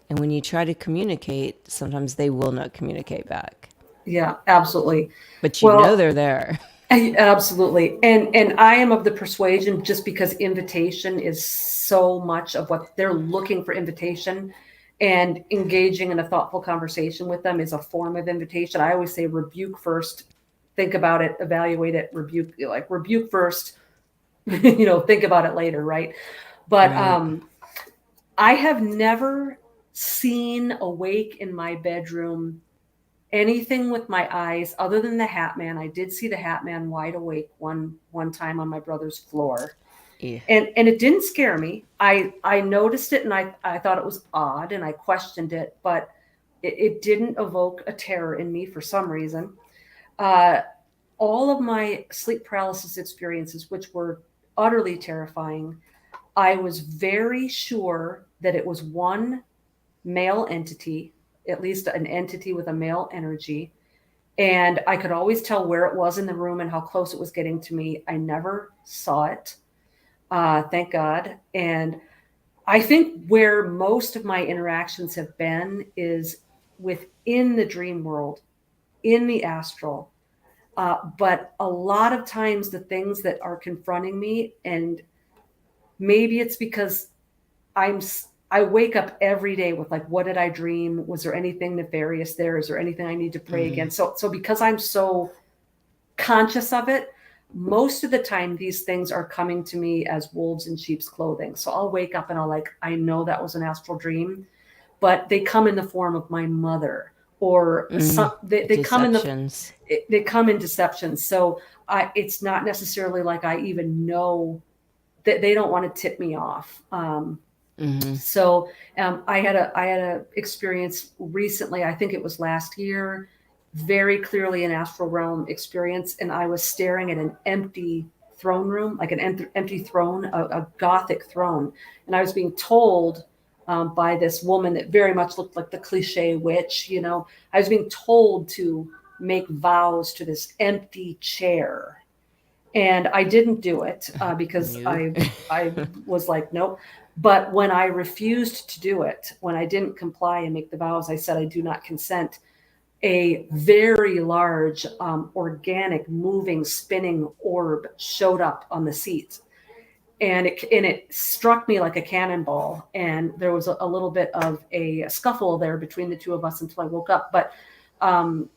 And when you try to communicate, sometimes they will not communicate back. Yeah, absolutely. But you know they're there. Absolutely. And I am of the persuasion, just because invitation is so much of what they're looking for, invitation, and engaging in a thoughtful conversation with them is a form of invitation. I always say rebuke first, think about it, evaluate it, rebuke first, think about it later. Right. But right. I have never seen awake in my bedroom anything with my eyes other than the Hat Man. I did see the Hat Man wide awake one time on my brother's floor. Yeah. And it didn't scare me. I noticed it and I thought it was odd and I questioned it, but it didn't evoke a terror in me for some reason. All of my sleep paralysis experiences, which were utterly terrifying, I was very sure that it was one male entity, at least an entity with a male energy. And I could always tell where it was in the room and how close it was getting to me. I never saw it. Thank God. And I think where most of my interactions have been is within the dream world, in the astral. But a lot of times the things that are confronting me, and maybe it's because I wake up every day with like, what did I dream? Was there anything nefarious there? Is there anything I need to pray against? So because I'm so conscious of it, most of the time these things are coming to me as wolves in sheep's clothing. So I'll wake up and I know that was an astral dream, but they come in the form of my mother, or they come in deceptions. So it's not necessarily like I even know that they don't want to tip me off. So I had a experience recently, I think it was last year, very clearly an astral realm experience. And I was staring at an empty throne room, like an empty throne, a Gothic throne. And I was being told by this woman that very much looked like the cliche witch, I was being told to make vows to this empty chair. And I didn't do it because I was like, nope. But when I refused to do it, when I didn't comply and make the vows, I said, I do not consent. A very large, organic, moving, spinning orb showed up on the seat. And it struck me like a cannonball. And there was a little bit of a scuffle there between the two of us until I woke up. But I'm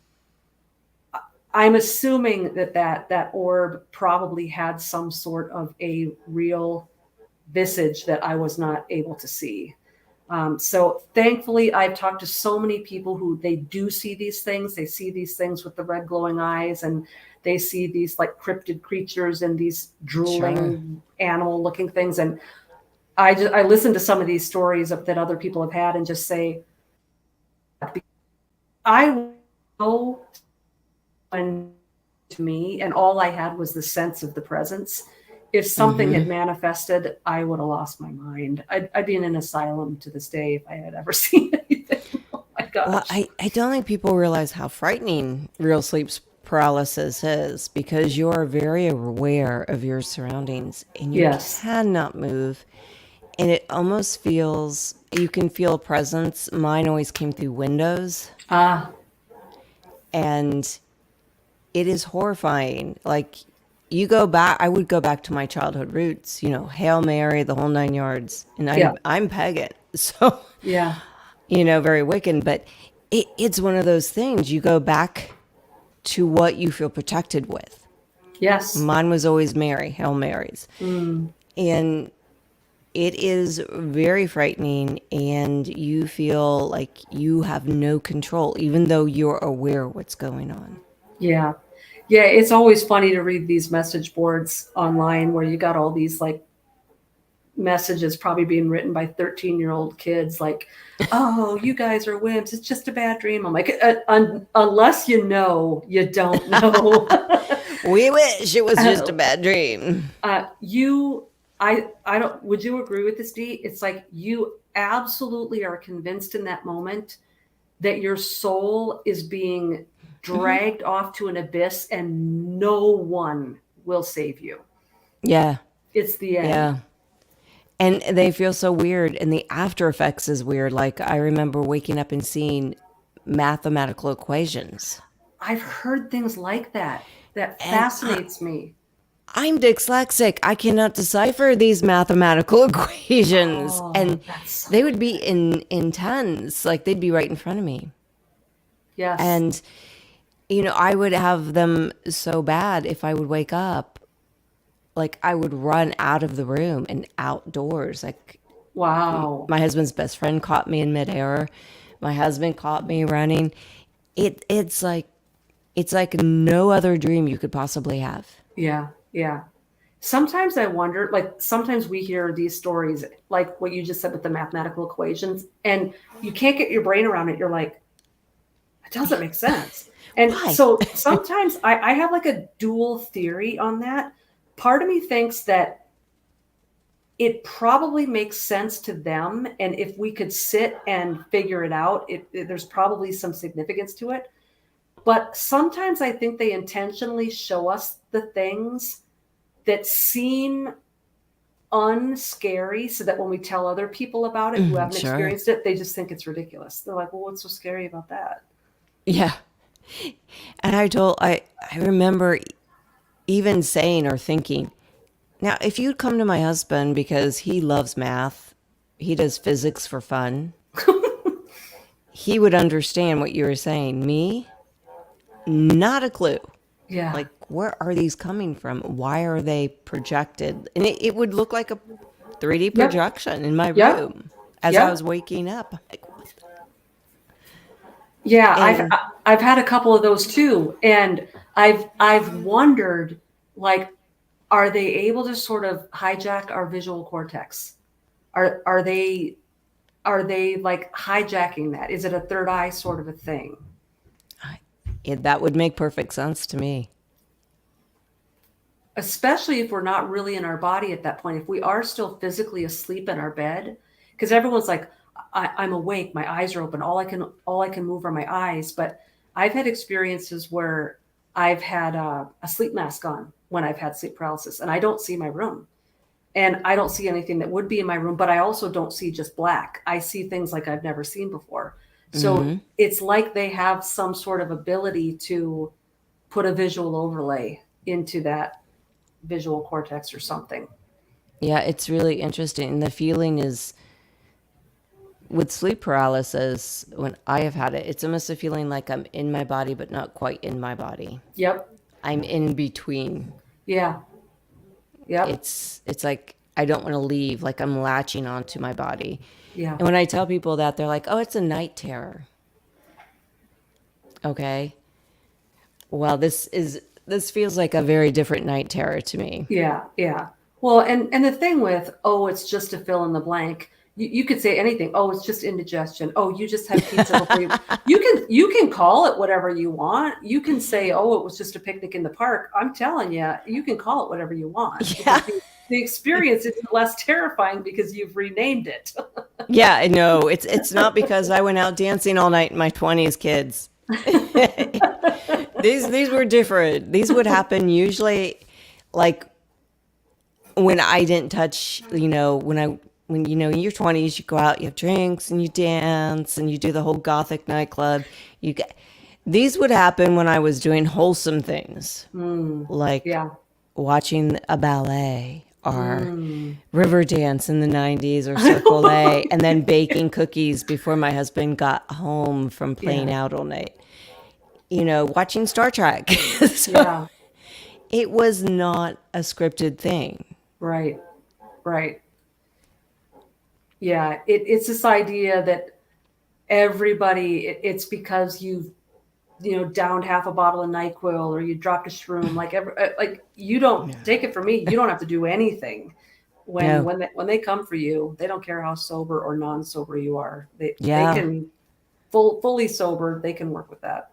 assuming that orb probably had some sort of a real visage that I was not able to see. So thankfully, I've talked to so many people who they do see these things. They see these things with the red glowing eyes, and they see these like cryptid creatures and these drooling animal looking things. And I listen to some of these stories that other people have had and just say, I know to me, and all I had was the sense of the presence. if something had manifested, I would have lost my mind. I'd be in an asylum to this day if I had ever seen anything. Oh my gosh. Well, I don't think people realize how frightening real sleep paralysis is, because you are very aware of your surroundings and you Yes. cannot move. And it almost feels, you can feel a presence. Mine always came through windows. And it is horrifying. Like, you go back, I would go back to my childhood roots, you know, Hail Mary, the whole 9 yards. And I'm pagan. So, Yeah. you know, very Wiccan. But it's one of those things. You go back to what you feel protected with. Yes. Mine was always Mary, Hail Marys. And it is very frightening, and you feel like you have no control, even though you're aware of what's going on. Yeah. Yeah. It's always funny to read these message boards online where you got all these like messages probably being written by 13-year-old kids like, oh, you guys are wimps. It's just a bad dream. I'm like, unless you know, you don't know. We wish it was just a bad dream. I don't, would you agree with this, Dee? It's like you absolutely are convinced in that moment that your soul is being dragged off to an abyss and no one will save you. Yeah. It's the end. Yeah. And they feel so weird, and the after effects is weird. Like, I remember waking up and seeing mathematical equations. I've heard things like that. That fascinates me. I'm dyslexic. I cannot decipher these mathematical equations. Oh, and they would be in tens. Like, they'd be right in front of me. Yes. And, you know, I would have them so bad if I would wake up. Like, I would run out of the room and outdoors. Like, wow. My husband's best friend caught me in midair. My husband caught me running. It's like no other dream you could possibly have. Yeah. Yeah. Sometimes I wonder, like, sometimes we hear these stories, like what you just said with the mathematical equations, and you can't get your brain around it. You're like, it doesn't make sense. And Why? so sometimes I have like a dual theory on that. Part of me thinks that it probably makes sense to them. And if we could sit and figure it out, there's probably some significance to it. But sometimes I think they intentionally show us the things that seem unscary so that when we tell other people about it who haven't experienced it, they just think it's ridiculous. They're like, well, what's so scary about that? Yeah. And I remember even saying or thinking, now, if you'd come to my husband because he loves math, he does physics for fun, he would understand what you were saying. Me, not a clue. Yeah. Like, where are these coming from? Why are they projected? And it would look like a 3D projection in my room as I was waking up. I'm like, what the? Yeah, I've had a couple of those too, and I've wondered, like, are they able to sort of hijack our visual cortex? Are they like hijacking that? Is it a third eye sort of a thing? That would make perfect sense to me. Especially if we're not really in our body at that point. If we are still physically asleep in our bed, because everyone's like, I'm awake, my eyes are open, all I can move are my eyes. But I've had experiences where I've had a sleep mask on when I've had sleep paralysis, and I don't see my room, and I don't see anything that would be in my room, but I also don't see just black. I see things like I've never seen before. So it's like they have some sort of ability to put a visual overlay into that visual cortex or something. Yeah, it's really interesting. The feeling is, with sleep paralysis, when I have had it, it's almost a feeling like I'm in my body, but not quite in my body. Yep. I'm in between. Yeah. Yep. It's like I don't want to leave, like I'm latching onto my body. Yeah. And when I tell people that, they're like, oh, it's a night terror. Okay. Well, this feels like a very different night terror to me. Yeah. Yeah. Well, and the thing with, oh, it's just a fill in the blank. You could say anything. Oh, it's just indigestion. Oh, you just had pizza before you can call it whatever you want. You can say, oh, it was just a picnic in the park. I'm telling you, you can call it whatever you want. Yeah. The experience is less terrifying because you've renamed it. Yeah, I know. It's not because I went out dancing all night in my 20s, kids. These were different. These would happen usually like when I didn't touch, when in your 20s, you go out, you have drinks and you dance and you do the whole gothic nightclub. These would happen when I was doing wholesome things, like watching a ballet or river dance in the 90s or Circle A, and then baking cookies before my husband got home from playing out all night. Watching Star Trek. So it was not a scripted thing. Right. Yeah, it's this idea that everybody, it's because you've, downed half a bottle of NyQuil or you dropped a shroom. Like you don't take it from me. You don't have to do anything when they come for you. They don't care how sober or non-sober you are. They can fully sober. They can work with that.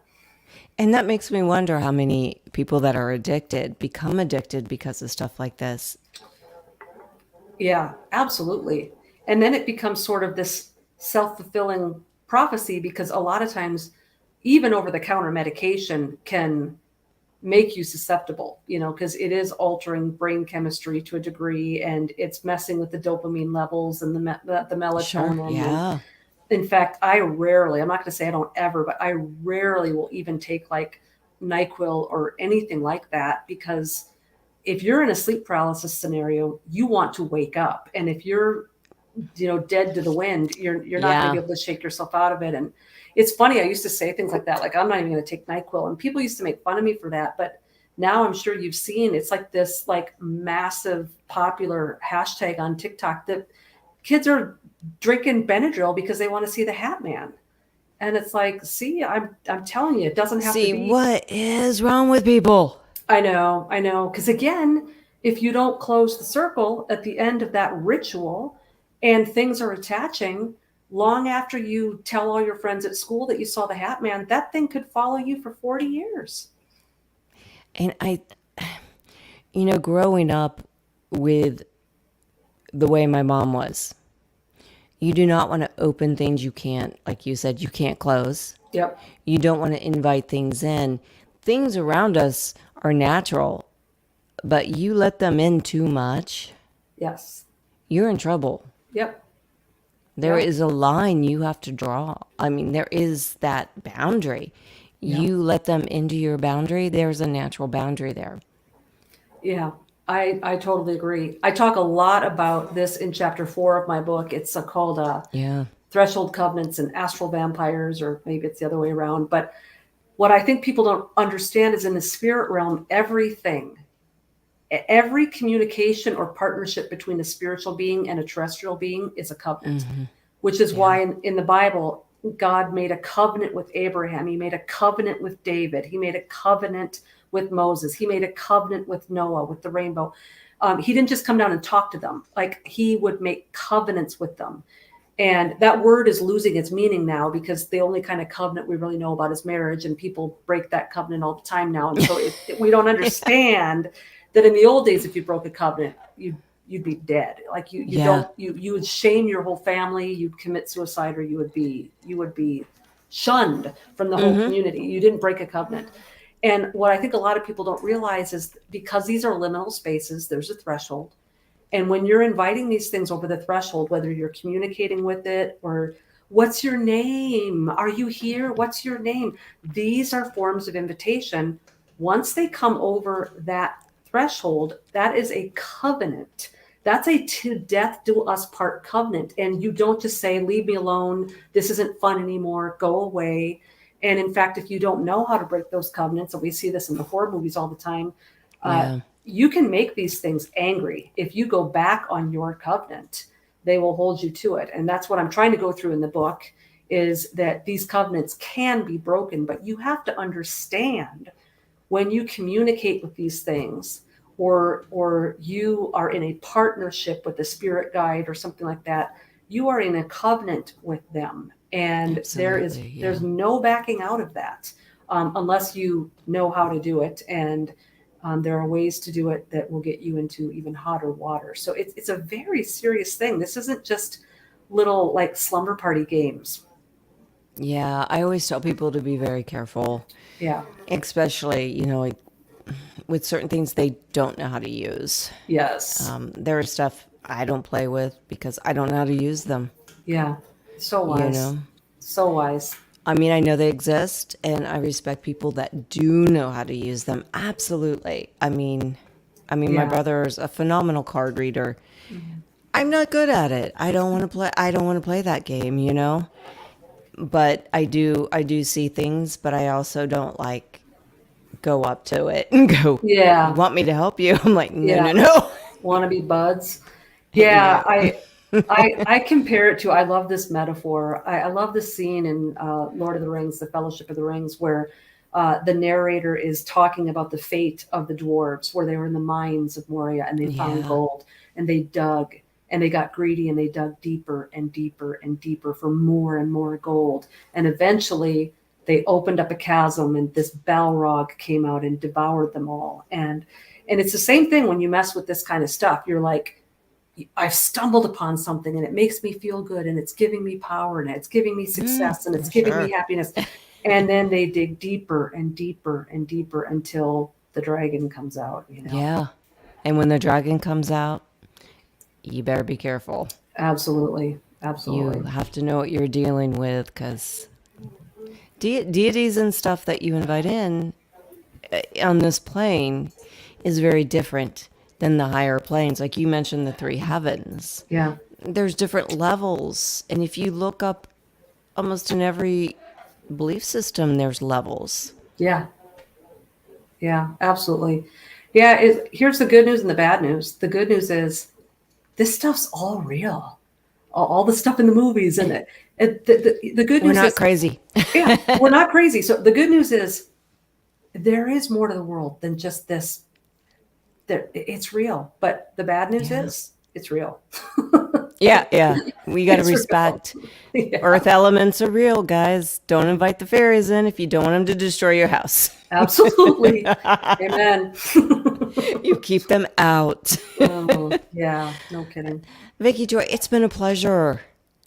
And that makes me wonder how many people that are addicted become addicted because of stuff like this. Yeah, absolutely. And then it becomes sort of this self-fulfilling prophecy, because a lot of times even over-the-counter medication can make you susceptible, because it is altering brain chemistry to a degree, and it's messing with the dopamine levels and the melatonin. Sure, yeah. In fact, I'm not going to say I don't ever, but I rarely will even take like NyQuil or anything like that, because if you're in a sleep paralysis scenario, you want to wake up. And if you're, dead to the wind, you're not going to be able to shake yourself out of it. And it's funny, I used to say things like that, like, I'm not even going to take NyQuil. And people used to make fun of me for that. But now I'm sure you've seen, it's like this like massive popular hashtag on TikTok that kids are drinking Benadryl because they want to see the Hat Man. And it's like, see, I'm telling you, it doesn't have to be. See, what is wrong with people? I know. Because again, if you don't close the circle at the end of that ritual and things are attaching, long after you tell all your friends at school that you saw the Hat Man, that thing could follow you for 40 years. And growing up with the way my mom was, you do not want to open things you can't, like you said, you can't close. Yep. You don't want to invite things in. Things around us are natural, but you let them in too much. Yes. You're in trouble. Yep. There is a line you have to draw. I mean, there is that boundary. You let them into your boundary, there's a natural boundary there. Yeah, I totally agree. I talk a lot about this in chapter 4 of my book. It's called Threshold Covenants and Astral Vampires, or maybe it's the other way around. But what I think people don't understand is in the spirit realm, every communication or partnership between a spiritual being and a terrestrial being is a covenant, which is why in the Bible, God made a covenant with Abraham. He made a covenant with David. He made a covenant with Moses. He made a covenant with Noah, with the rainbow. He didn't just come down and talk to them. Like, he would make covenants with them. And that word is losing its meaning now, because the only kind of covenant we really know about is marriage, and people break that covenant all the time now. And so we don't understand that in the old days, if you broke a covenant, you'd be dead. Like you would shame your whole family, you'd commit suicide, or you would be shunned from the whole community. You didn't break a covenant. And what I think a lot of people don't realize is, because these are liminal spaces, there's a threshold. And when you're inviting these things over the threshold, whether you're communicating with it or what's your name? Are you here? What's your name? These are forms of invitation. Once they come over that threshold, that is a covenant. That's a to death do us part covenant. And you don't just say, leave me alone. This isn't fun anymore. Go away. And in fact, if you don't know how to break those covenants, and we see this in the horror movies all the time, you can make these things angry. If you go back on your covenant, they will hold you to it. And that's what I'm trying to go through in the book, is that these covenants can be broken, but you have to understand when you communicate with these things, or you are in a partnership with a spirit guide or something like that, you are in a covenant with them. And there's no backing out of that unless you know how to do it. And there are ways to do it that will get you into even hotter water. So it's a very serious thing. This isn't just little like slumber party games. Yeah, I always tell people to be very careful. Yeah. Especially, like with certain things they don't know how to use. Yes. There is stuff I don't play with because I don't know how to use them. Yeah. So wise. So wise. I mean, I know they exist, and I respect people that do know how to use them. Absolutely. I mean, my brother is a phenomenal card reader. Mm-hmm. I'm not good at it. I don't want to play that game, But I do see things, but I also don't like go up to it and go, "You want me to help you?" I'm like, no. Want to be buds? Yeah, I compare it to, I love this metaphor. I love this scene in Lord of the Rings, The Fellowship of the Rings, where the narrator is talking about the fate of the dwarves, where they were in the mines of Moria and they found gold and they dug and they got greedy and they dug deeper and deeper and deeper for more and more gold. And eventually they opened up a chasm and this Balrog came out and devoured them all. And it's the same thing when you mess with this kind of stuff. You're like, I've stumbled upon something and it makes me feel good and it's giving me power and it's giving me success and it's giving me happiness. And then they dig deeper and deeper and deeper until the dragon comes out, Yeah. And when the dragon comes out, you better be careful. Absolutely. You have to know what you're dealing with, because deities and stuff that you invite in on this plane is very different than the higher planes. Like you mentioned, the three heavens. Yeah. There's different levels. And if you look up almost in every belief system, there's levels. Yeah. Yeah, absolutely. Yeah. Here's the good news and the bad news. The good news is this stuff's all real. All the stuff in the movies and the good news is we're not crazy. Yeah, we're not crazy. So the good news is there is more to the world than just this. It's real, but the bad news is it's real. Yeah. We got to respect. Earth elements are real, guys. Don't invite the fairies in if you don't want them to destroy your house. Absolutely. Amen. You keep them out. Oh, yeah, no kidding. Vicki Joy, it's been a pleasure.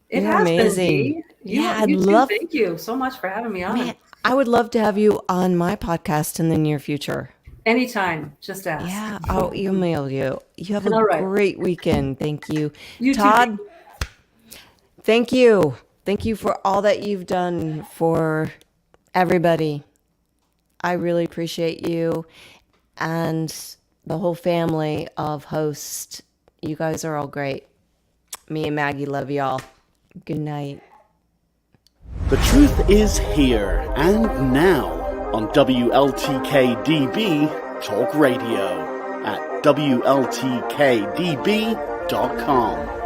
It You're has amazing. been. I'd love. Thank you so much for having me on. Man, I would love to have you on my podcast in the near future. Anytime, just ask. Yeah, I'll email you. You have a great weekend. Thank you. You Todd, too. Thank you. Thank you for all that you've done for everybody. I really appreciate you and the whole family of hosts. You guys are all great. Me and Maggie love y'all. Good night. The truth is here and now on WLTK-DB Talk Radio at WLTK-DB.com.